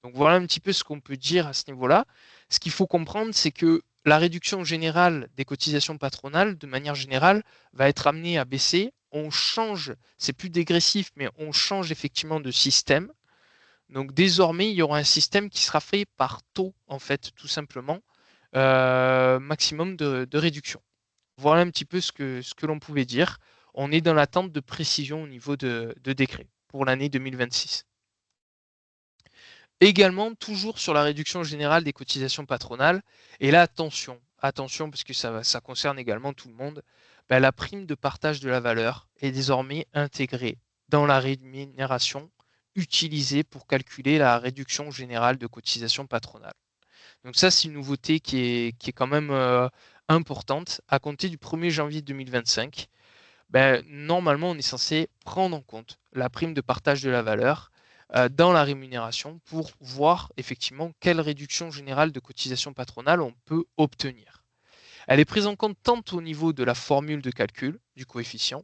B: Donc voilà un petit peu ce qu'on peut dire à ce niveau-là. Ce qu'il faut comprendre, c'est que la réduction générale des cotisations patronales, de manière générale, va être amenée à baisser. On change, c'est plus dégressif, mais on change effectivement de système. Donc désormais, il y aura un système qui sera fait par taux, en fait, tout simplement, maximum de réduction. Voilà un petit peu ce que l'on pouvait dire. On est dans l'attente de précision au niveau de décret pour l'année 2026. Également, toujours sur la réduction générale des cotisations patronales, et là, attention, parce que ça concerne également tout le monde, la prime de partage de la valeur est désormais intégrée dans la rémunération utilisée pour calculer la réduction générale de cotisations patronales. Donc ça, c'est une nouveauté qui est quand même importante. À compter du 1er janvier 2025, normalement, on est censé prendre en compte la prime de partage de la valeur dans la rémunération pour voir effectivement quelle réduction générale de cotisation patronale on peut obtenir. Elle est prise en compte tant au niveau de la formule de calcul du coefficient,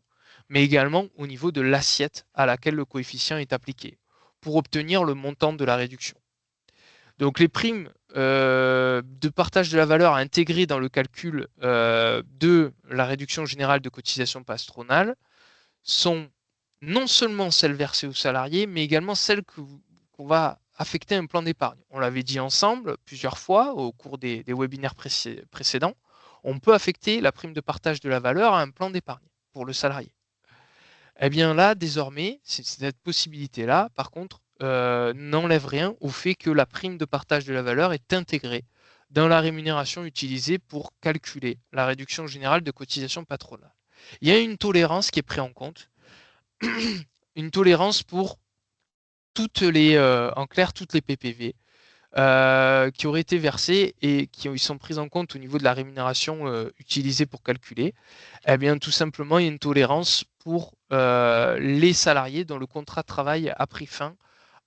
B: mais également au niveau de l'assiette à laquelle le coefficient est appliqué, pour obtenir le montant de la réduction. Donc les primes de partage de la valeur à intégrer dans le calcul de la réduction générale de cotisation patronale sont non seulement celles versées aux salariés, mais également celles qu'on va affecter à un plan d'épargne. On l'avait dit ensemble plusieurs fois au cours des webinaires précédents, on peut affecter la prime de partage de la valeur à un plan d'épargne pour le salarié. Eh bien là, désormais, cette possibilité-là, par contre, n'enlève rien au fait que la prime de partage de la valeur est intégrée dans la rémunération utilisée pour calculer la réduction générale de cotisation patronale. Il y a une tolérance qui est prise en compte, une tolérance pour toutes les, en clair, toutes les PPV qui auraient été versées et qui sont prises en compte au niveau de la rémunération utilisée pour calculer. Eh bien, tout simplement, il y a une tolérance pour les salariés dont le contrat de travail a pris fin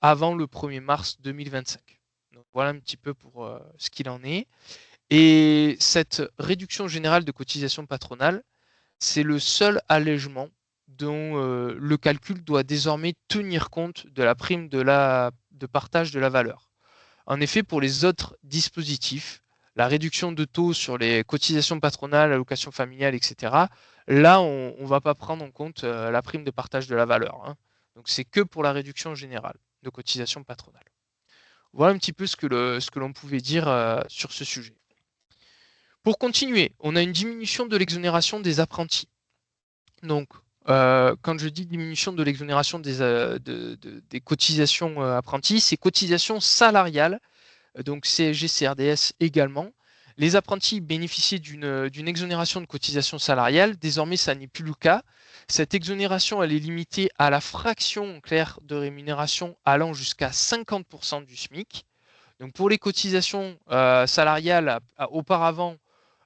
B: avant le 1er mars 2025. Donc, voilà un petit peu pour ce qu'il en est. Et cette réduction générale de cotisation patronale, c'est le seul allègement dont le calcul doit désormais tenir compte de la prime de partage de la valeur. En effet, pour les autres dispositifs, la réduction de taux sur les cotisations patronales, allocations familiales, etc., là, on ne va pas prendre en compte la prime de partage de la valeur. Hein. Donc, c'est que pour la réduction générale de cotisations patronales. Voilà un petit peu ce que l'on pouvait dire sur ce sujet. Pour continuer, on a une diminution de l'exonération des apprentis. Donc, quand je dis diminution de l'exonération des cotisations apprentis, c'est cotisations salariales, donc CSG, CRDS également. Les apprentis bénéficiaient d'une exonération de cotisation salariale. Désormais, ça n'est plus le cas. Cette exonération, elle est limitée à la fraction en clair de rémunération allant jusqu'à 50% du SMIC. Donc, pour les cotisations salariales, auparavant,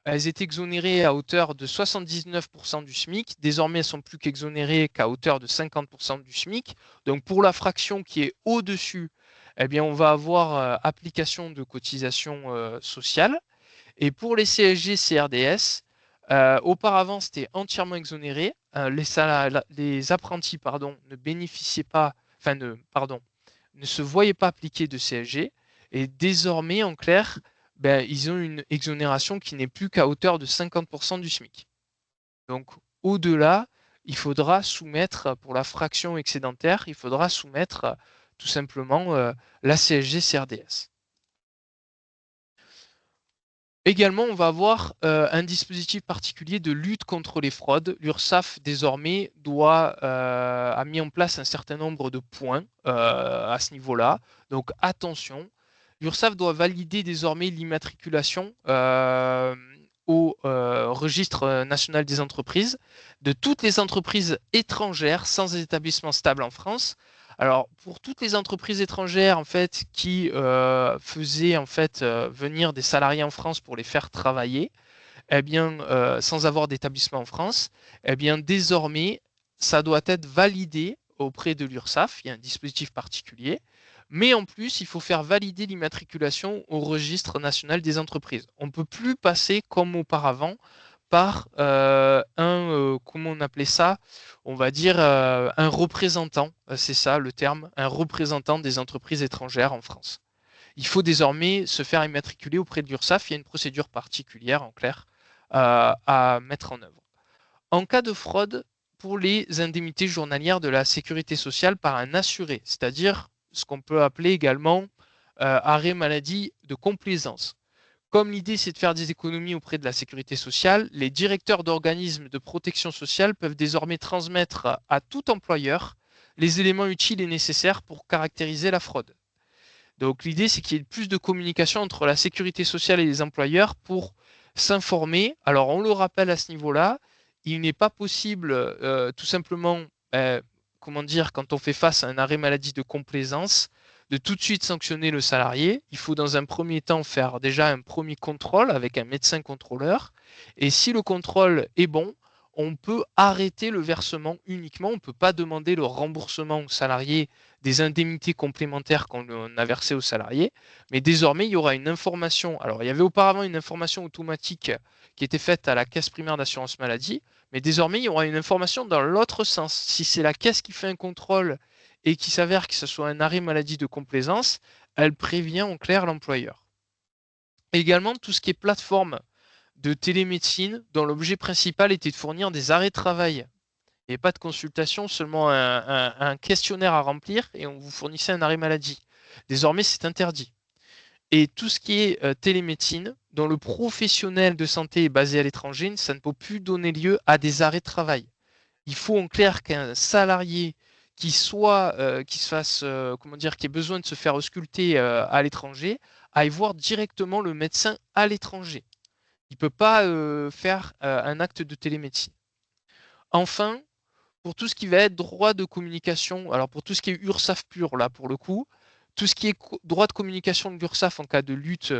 B: elles étaient exonérées à hauteur de 79% du SMIC. Désormais, elles ne sont plus qu'exonérées qu'à hauteur de 50% du SMIC. Donc, pour la fraction qui est au-dessus, eh bien, on va avoir application de cotisation sociale. Et pour les CSG, CRDS, auparavant, c'était entièrement exonéré. Les apprentis ne bénéficiaient pas, ne se voyaient pas appliquer de CSG. Et désormais, en clair, ils ont une exonération qui n'est plus qu'à hauteur de 50% du SMIC. Donc, au-delà, il faudra soumettre, pour la fraction excédentaire, il faudra soumettre tout simplement la CSG CRDS. Également, on va avoir un dispositif particulier de lutte contre les fraudes. L'URSSAF, désormais, a mis en place un certain nombre de points à ce niveau-là. Donc, attention, l'URSSAF doit valider désormais l'immatriculation au registre national des entreprises de toutes les entreprises étrangères sans établissement stable en France. Alors, pour toutes les entreprises étrangères en fait, qui faisaient en fait, venir des salariés en France pour les faire travailler, eh bien, sans avoir d'établissement en France, eh bien, désormais, ça doit être validé auprès de l'URSSAF. Il y a un dispositif particulier. Mais en plus, il faut faire valider l'immatriculation au registre national des entreprises. On ne peut plus passer comme auparavant par comment on appelait ça? On va dire un représentant, c'est ça le terme, un représentant des entreprises étrangères en France. Il faut désormais se faire immatriculer auprès de l'URSSAF. Il y a une procédure particulière, en clair, à mettre en œuvre. En cas de fraude, pour les indemnités journalières de la sécurité sociale par un assuré, c'est-à-dire ce qu'on peut appeler également arrêt maladie de complaisance. Comme l'idée, c'est de faire des économies auprès de la sécurité sociale, les directeurs d'organismes de protection sociale peuvent désormais transmettre à tout employeur les éléments utiles et nécessaires pour caractériser la fraude. Donc l'idée, c'est qu'il y ait plus de communication entre la sécurité sociale et les employeurs pour s'informer. Alors on le rappelle à ce niveau-là, il n'est pas possible tout simplement, comment dire, quand on fait face à un arrêt maladie de complaisance, de tout de suite sanctionner le salarié. Il faut dans un premier temps faire déjà un premier contrôle avec un médecin contrôleur. Et si le contrôle est bon, on peut arrêter le versement uniquement. On ne peut pas demander le remboursement aux salariés des indemnités complémentaires qu'on a versées aux salariés. Mais désormais, il y aura une information. Alors, il y avait auparavant une information automatique qui était faite à la caisse primaire d'assurance maladie. Mais désormais, il y aura une information dans l'autre sens. Si c'est la caisse qui fait un contrôle et qu'il s'avère que ce soit un arrêt maladie de complaisance, elle prévient en clair l'employeur. Également, tout ce qui est plateforme de télémédecine dont l'objet principal était de fournir des arrêts de travail et pas de consultation, seulement un questionnaire à remplir et on vous fournissait un arrêt maladie. Désormais, c'est interdit. Et tout ce qui est télémédecine, dont le professionnel de santé est basé à l'étranger, ça ne peut plus donner lieu à des arrêts de travail. Il faut en clair qu'un salarié qui se fasse, comment dire, qui ait besoin de se faire ausculter à l'étranger, aille voir directement le médecin à l'étranger. Il ne peut pas faire un acte de télémédecine. Enfin, pour tout ce qui va être droit de communication, alors pour tout ce qui est URSSAF pur, là, pour le coup, tout ce qui est droit de communication de l'URSSAF en cas de lutte,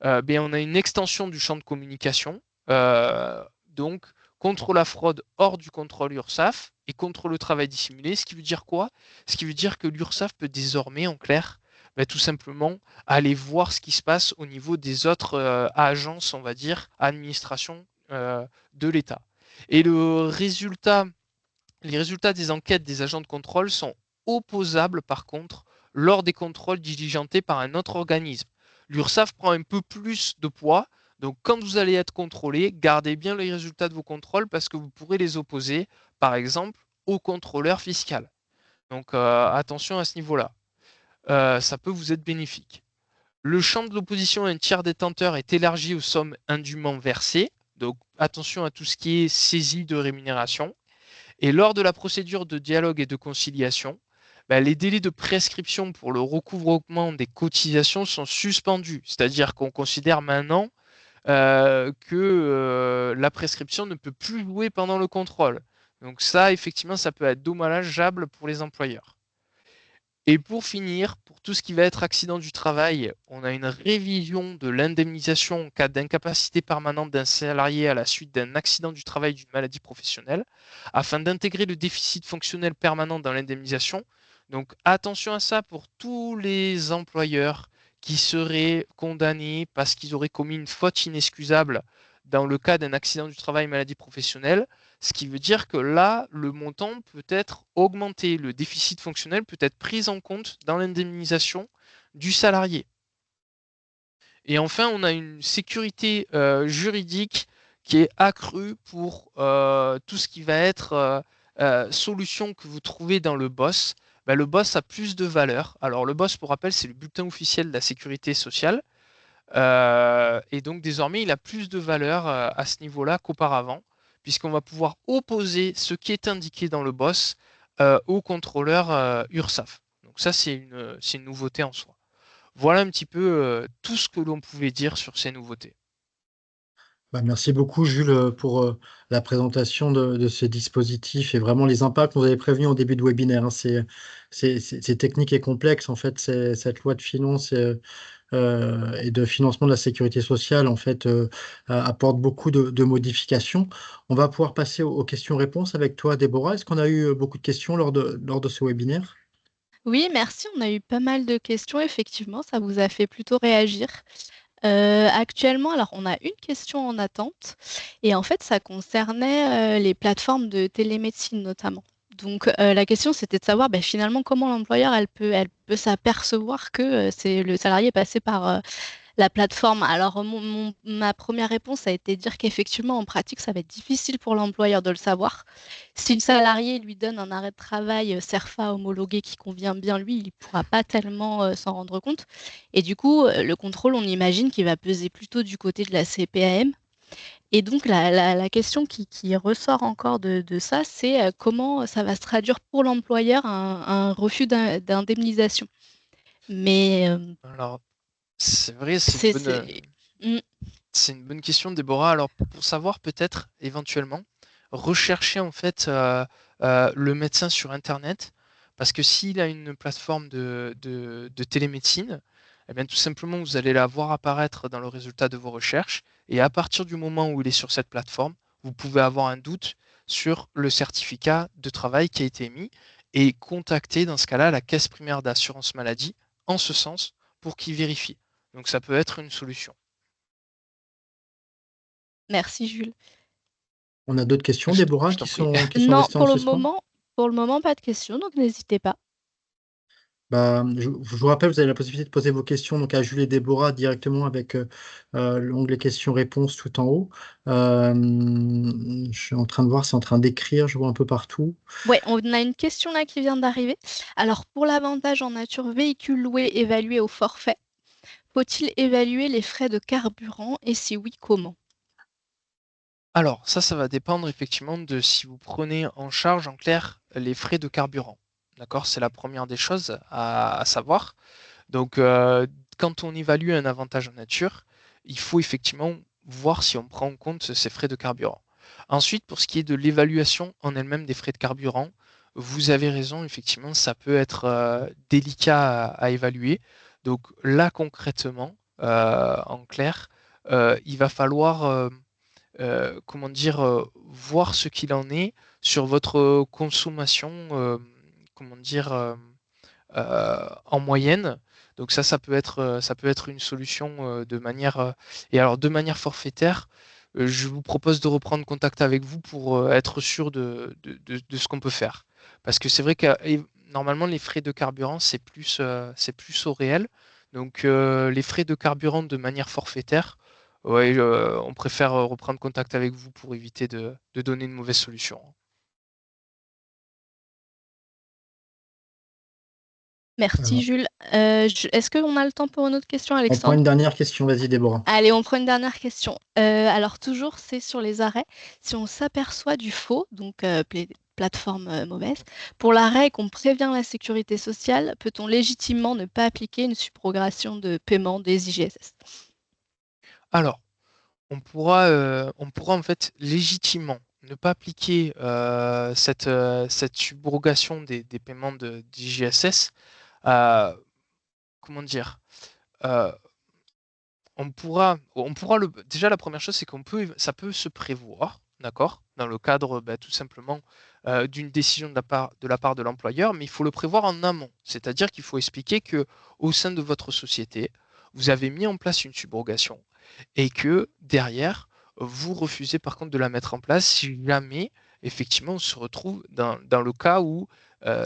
B: on a une extension du champ de communication. Donc, contre la fraude hors du contrôle URSSAF et contre le travail dissimulé. Ce qui veut dire quoi? Ce qui veut dire que l'URSSAF peut désormais, en clair, tout simplement aller voir ce qui se passe au niveau des autres agences, on va dire, administrations de l'État. Et les résultats des enquêtes des agents de contrôle sont opposables par contre lors des contrôles diligentés par un autre organisme. L'URSSAF prend un peu plus de poids, donc quand vous allez être contrôlé, gardez bien les résultats de vos contrôles parce que vous pourrez les opposer, par exemple, au contrôleur fiscal. Donc attention à ce niveau-là. Ça peut vous être bénéfique. Le champ de l'opposition à un tiers détenteur est élargi aux sommes indûment versées. Donc attention à tout ce qui est saisie de rémunération. Et lors de la procédure de dialogue et de conciliation, les délais de prescription pour le recouvrement des cotisations sont suspendus. C'est-à-dire qu'on considère maintenant que la prescription ne peut plus jouer pendant le contrôle. Donc ça, effectivement, ça peut être dommageable pour les employeurs. Et pour finir, pour tout ce qui va être accident du travail, on a une révision de l'indemnisation en cas d'incapacité permanente d'un salarié à la suite d'un accident du travail, d'une maladie professionnelle, afin d'intégrer le déficit fonctionnel permanent dans l'indemnisation. Donc attention à ça pour tous les employeurs qui seraient condamnés parce qu'ils auraient commis une faute inexcusable dans le cas d'un accident du travail, maladie professionnelle. Ce qui veut dire que là, le montant peut être augmenté, le déficit fonctionnel peut être pris en compte dans l'indemnisation du salarié. Et enfin, on a une sécurité juridique qui est accrue pour tout ce qui va être solution que vous trouvez dans le BOSS. Le BOSS a plus de valeur. Alors le BOSS, pour rappel, c'est le bulletin officiel de la sécurité sociale. Et donc désormais, il a plus de valeur à ce niveau-là qu'auparavant, puisqu'on va pouvoir opposer ce qui est indiqué dans le BOSS au contrôleur URSSAF. Donc ça, c'est une nouveauté en soi. Voilà un petit peu tout ce que l'on pouvait dire sur ces nouveautés.
A: Merci beaucoup, Jules, pour la présentation de ces dispositifs et vraiment les impacts. Vous avez prévenu au début de webinaire, hein, c'est technique et complexe. En fait, cette loi de finances et de financement de la sécurité sociale, en fait, apporte beaucoup de modifications. On va pouvoir passer aux questions-réponses avec toi, Déborah. Est-ce qu'on a eu beaucoup de questions lors de ce webinaire?
C: Oui, merci. On a eu pas mal de questions, effectivement. Ça vous a fait plutôt réagir. Actuellement, alors on a une question en attente et en fait, ça concernait les plateformes de télémédecine notamment. Donc, la question, c'était de savoir finalement comment l'employeur elle peut s'apercevoir que c'est le salarié est passé par la plateforme. Alors, ma première réponse a été de dire qu'effectivement, en pratique, ça va être difficile pour l'employeur de le savoir. Si le salarié lui donne un arrêt de travail CERFA homologué qui convient bien lui, il ne pourra pas tellement s'en rendre compte. Et du coup, le contrôle, on imagine qu'il va peser plutôt du côté de la CPAM. Et donc, la question qui ressort encore de ça, c'est comment ça va se traduire pour l'employeur un refus d'indemnisation. Mais
B: Alors, c'est vrai,
C: c'est... c'est- Mm.
B: c'est une bonne question, Déborah. Alors, pour savoir peut-être, éventuellement, rechercher en fait le médecin sur Internet, parce que s'il a une plateforme de télémédecine, eh bien, tout simplement, vous allez la voir apparaître dans le résultat de vos recherches, et à partir du moment où il est sur cette plateforme, vous pouvez avoir un doute sur le certificat de travail qui a été émis et contacter dans ce cas-là la caisse primaire d'assurance maladie en ce sens pour qu'ils vérifient. Donc ça peut être une solution.
C: Merci Jules.
A: On a d'autres questions,
B: Je
A: Déborah,
B: t'en prie.
A: qui sont
C: Non,
A: restées en suspens?
C: pour le moment, pas de questions, donc n'hésitez pas.
A: Bah, je vous rappelle, vous avez la possibilité de poser vos questions donc à Jules et Déborah directement avec l'onglet questions-réponses tout en haut. Je suis en train de voir, c'est en train d'écrire, je vois un peu partout.
C: Ouais, on a une question là qui vient d'arriver. Alors, pour l'avantage en nature véhicule loué évalué au forfait, faut-il évaluer les frais de carburant et si oui, comment?
B: Alors, ça va dépendre effectivement de si vous prenez en charge, en clair, les frais de carburant. D'accord? C'est la première des choses à savoir. Donc, quand on évalue un avantage en nature, il faut effectivement voir si on prend en compte ces frais de carburant. Ensuite, pour ce qui est de l'évaluation en elle-même des frais de carburant, vous avez raison, effectivement, ça peut être délicat à évaluer. Donc là, concrètement, en clair, il va falloir comment dire, voir ce qu'il en est sur votre consommation, comment dire, en moyenne. Donc ça peut être une solution de manière. Et alors de manière forfaitaire, je vous propose de reprendre contact avec vous pour être sûr de ce qu'on peut faire. Parce que c'est vrai que normalement les frais de carburant c'est plus au réel. Donc les frais de carburant de manière forfaitaire, ouais, on préfère reprendre contact avec vous pour éviter de donner une mauvaise solution.
C: Merci
A: Alors,
C: Jules. Est-ce qu'on a le temps pour une autre question,
A: on prend
C: Alexandre?
A: une dernière question, vas-y Déborah.
C: Allez, on prend une dernière question. Alors toujours, c'est sur les arrêts. Si on s'aperçoit du faux, donc plateforme mauvaise, pour l'arrêt et qu'on prévient la sécurité sociale, peut-on légitimement ne pas appliquer une subrogation de paiement des IGSS?
B: Alors, on pourra en fait légitimement ne pas appliquer cette subrogation des paiements d'IGSS. Comment dire? euh, déjà la première chose, c'est ça peut se prévoir, d'accord, dans le cadre tout simplement d'une décision de la part de l'employeur, mais il faut le prévoir en amont. C'est-à-dire qu'il faut expliquer que au sein de votre société, vous avez mis en place une subrogation et que derrière, vous refusez par contre de la mettre en place si jamais effectivement on se retrouve dans le cas où,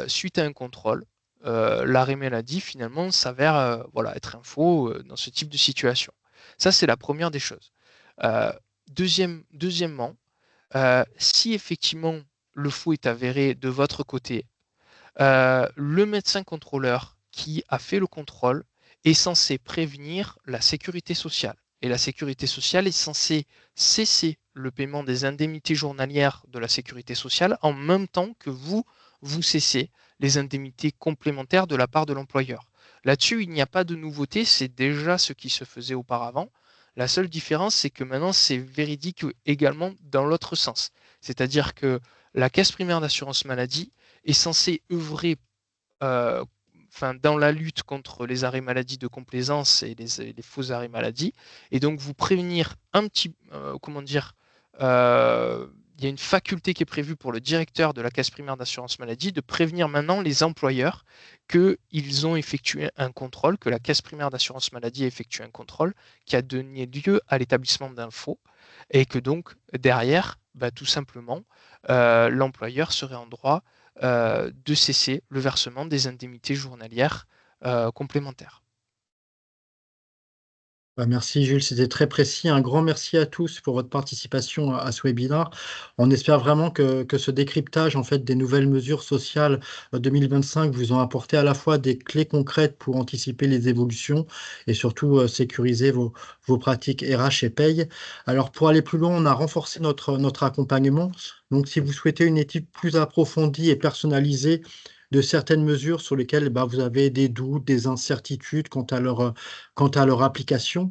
B: suite à un contrôle, l'arrêt maladie finalement s'avère voilà, être un faux dans ce type de situation. Ça, c'est la première des choses. Euh, deuxièmement, si effectivement le faux est avéré de votre côté, le médecin contrôleur qui a fait le contrôle est censé prévenir la sécurité sociale. Et la sécurité sociale est censée cesser le paiement des indemnités journalières de la sécurité sociale en même temps que vous cessez les indemnités complémentaires de la part de l'employeur. Là-dessus, il n'y a pas de nouveauté, c'est déjà ce qui se faisait auparavant. La seule différence, c'est que maintenant, c'est véridique également dans l'autre sens. C'est-à-dire que la caisse primaire d'assurance maladie est censée œuvrer euh, dans la lutte contre les arrêts maladie de complaisance et les faux arrêts maladie, et donc vous prévenir comment dire, il y a une faculté qui est prévue pour le directeur de la caisse primaire d'assurance maladie de prévenir maintenant les employeurs qu'ils ont effectué un contrôle, que la caisse primaire d'assurance maladie a effectué un contrôle qui a donné lieu à l'établissement d'un faux, et que donc derrière, tout simplement, l'employeur serait en droit de cesser le versement des indemnités journalières complémentaires.
A: Bah, merci Jules, c'était très précis. Un grand merci à tous pour votre participation à ce webinaire. On espère vraiment que ce décryptage en fait des nouvelles mesures sociales 2025 vous ont apporté à la fois des clés concrètes pour anticiper les évolutions et surtout sécuriser vos pratiques RH et paye. Alors pour aller plus loin, on a renforcé notre accompagnement. Donc si vous souhaitez une étude plus approfondie et personnalisée de certaines mesures sur lesquelles vous avez des doutes, des incertitudes quant à leur application,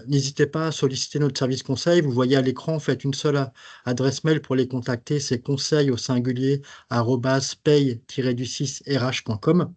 A: n'hésitez pas à solliciter notre service conseil. Vous voyez à l'écran, en fait, une seule adresse mail pour les contacter, c'est conseil au singulier @paye-du6rh.com.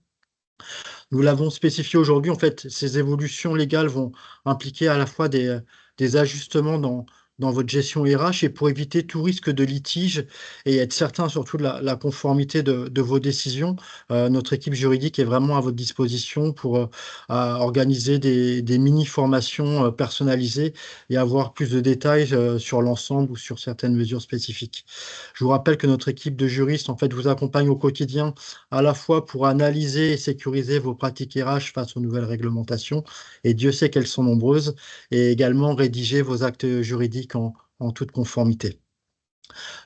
A: Nous l'avons spécifié aujourd'hui, en fait, ces évolutions légales vont impliquer à la fois des ajustements dans votre gestion RH et pour éviter tout risque de litige et être certain surtout de la conformité de vos décisions. Notre équipe juridique est vraiment à votre disposition pour organiser des mini-formations personnalisées et avoir plus de détails sur l'ensemble ou sur certaines mesures spécifiques. Je vous rappelle que notre équipe de juristes en fait vous accompagne au quotidien à la fois pour analyser et sécuriser vos pratiques RH face aux nouvelles réglementations, et Dieu sait qu'elles sont nombreuses, et également rédiger vos actes juridiques en toute conformité.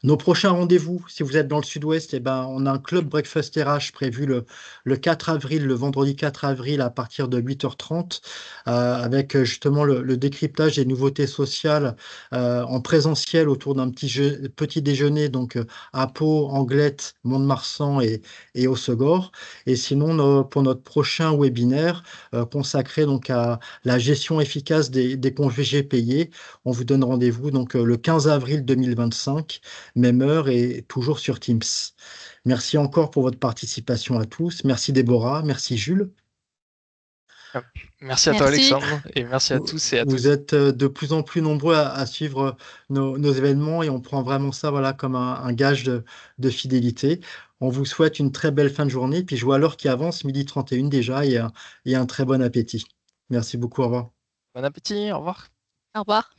A: Nos prochains rendez-vous, si vous êtes dans le sud-ouest, eh ben, on a un club breakfast RH prévu le 4 avril, le vendredi 4 avril à partir de 8h30, avec justement le décryptage des nouveautés sociales en présentiel autour d'un petit déjeuner donc à Pau, Anglette, Mont-de-Marsan et Hossegor. Et sinon, pour notre prochain webinaire consacré donc à la gestion efficace des congés payés, on vous donne rendez-vous donc le 15 avril 2025, même heure et toujours sur Teams. Merci encore pour votre participation à tous. Merci Déborah, merci Jules.
B: Merci à toi,
C: Merci.
B: Alexandre, et merci à tous et à
A: Vous
B: toutes.
A: êtes de plus en plus nombreux à suivre nos événements et on prend vraiment ça voilà, comme un gage de fidélité. On vous souhaite une très belle fin de journée. Puis je vois l'heure qui avance, 12h31 déjà, et un très bon appétit. Merci beaucoup, au revoir.
B: Bon appétit, au revoir.
C: Au revoir.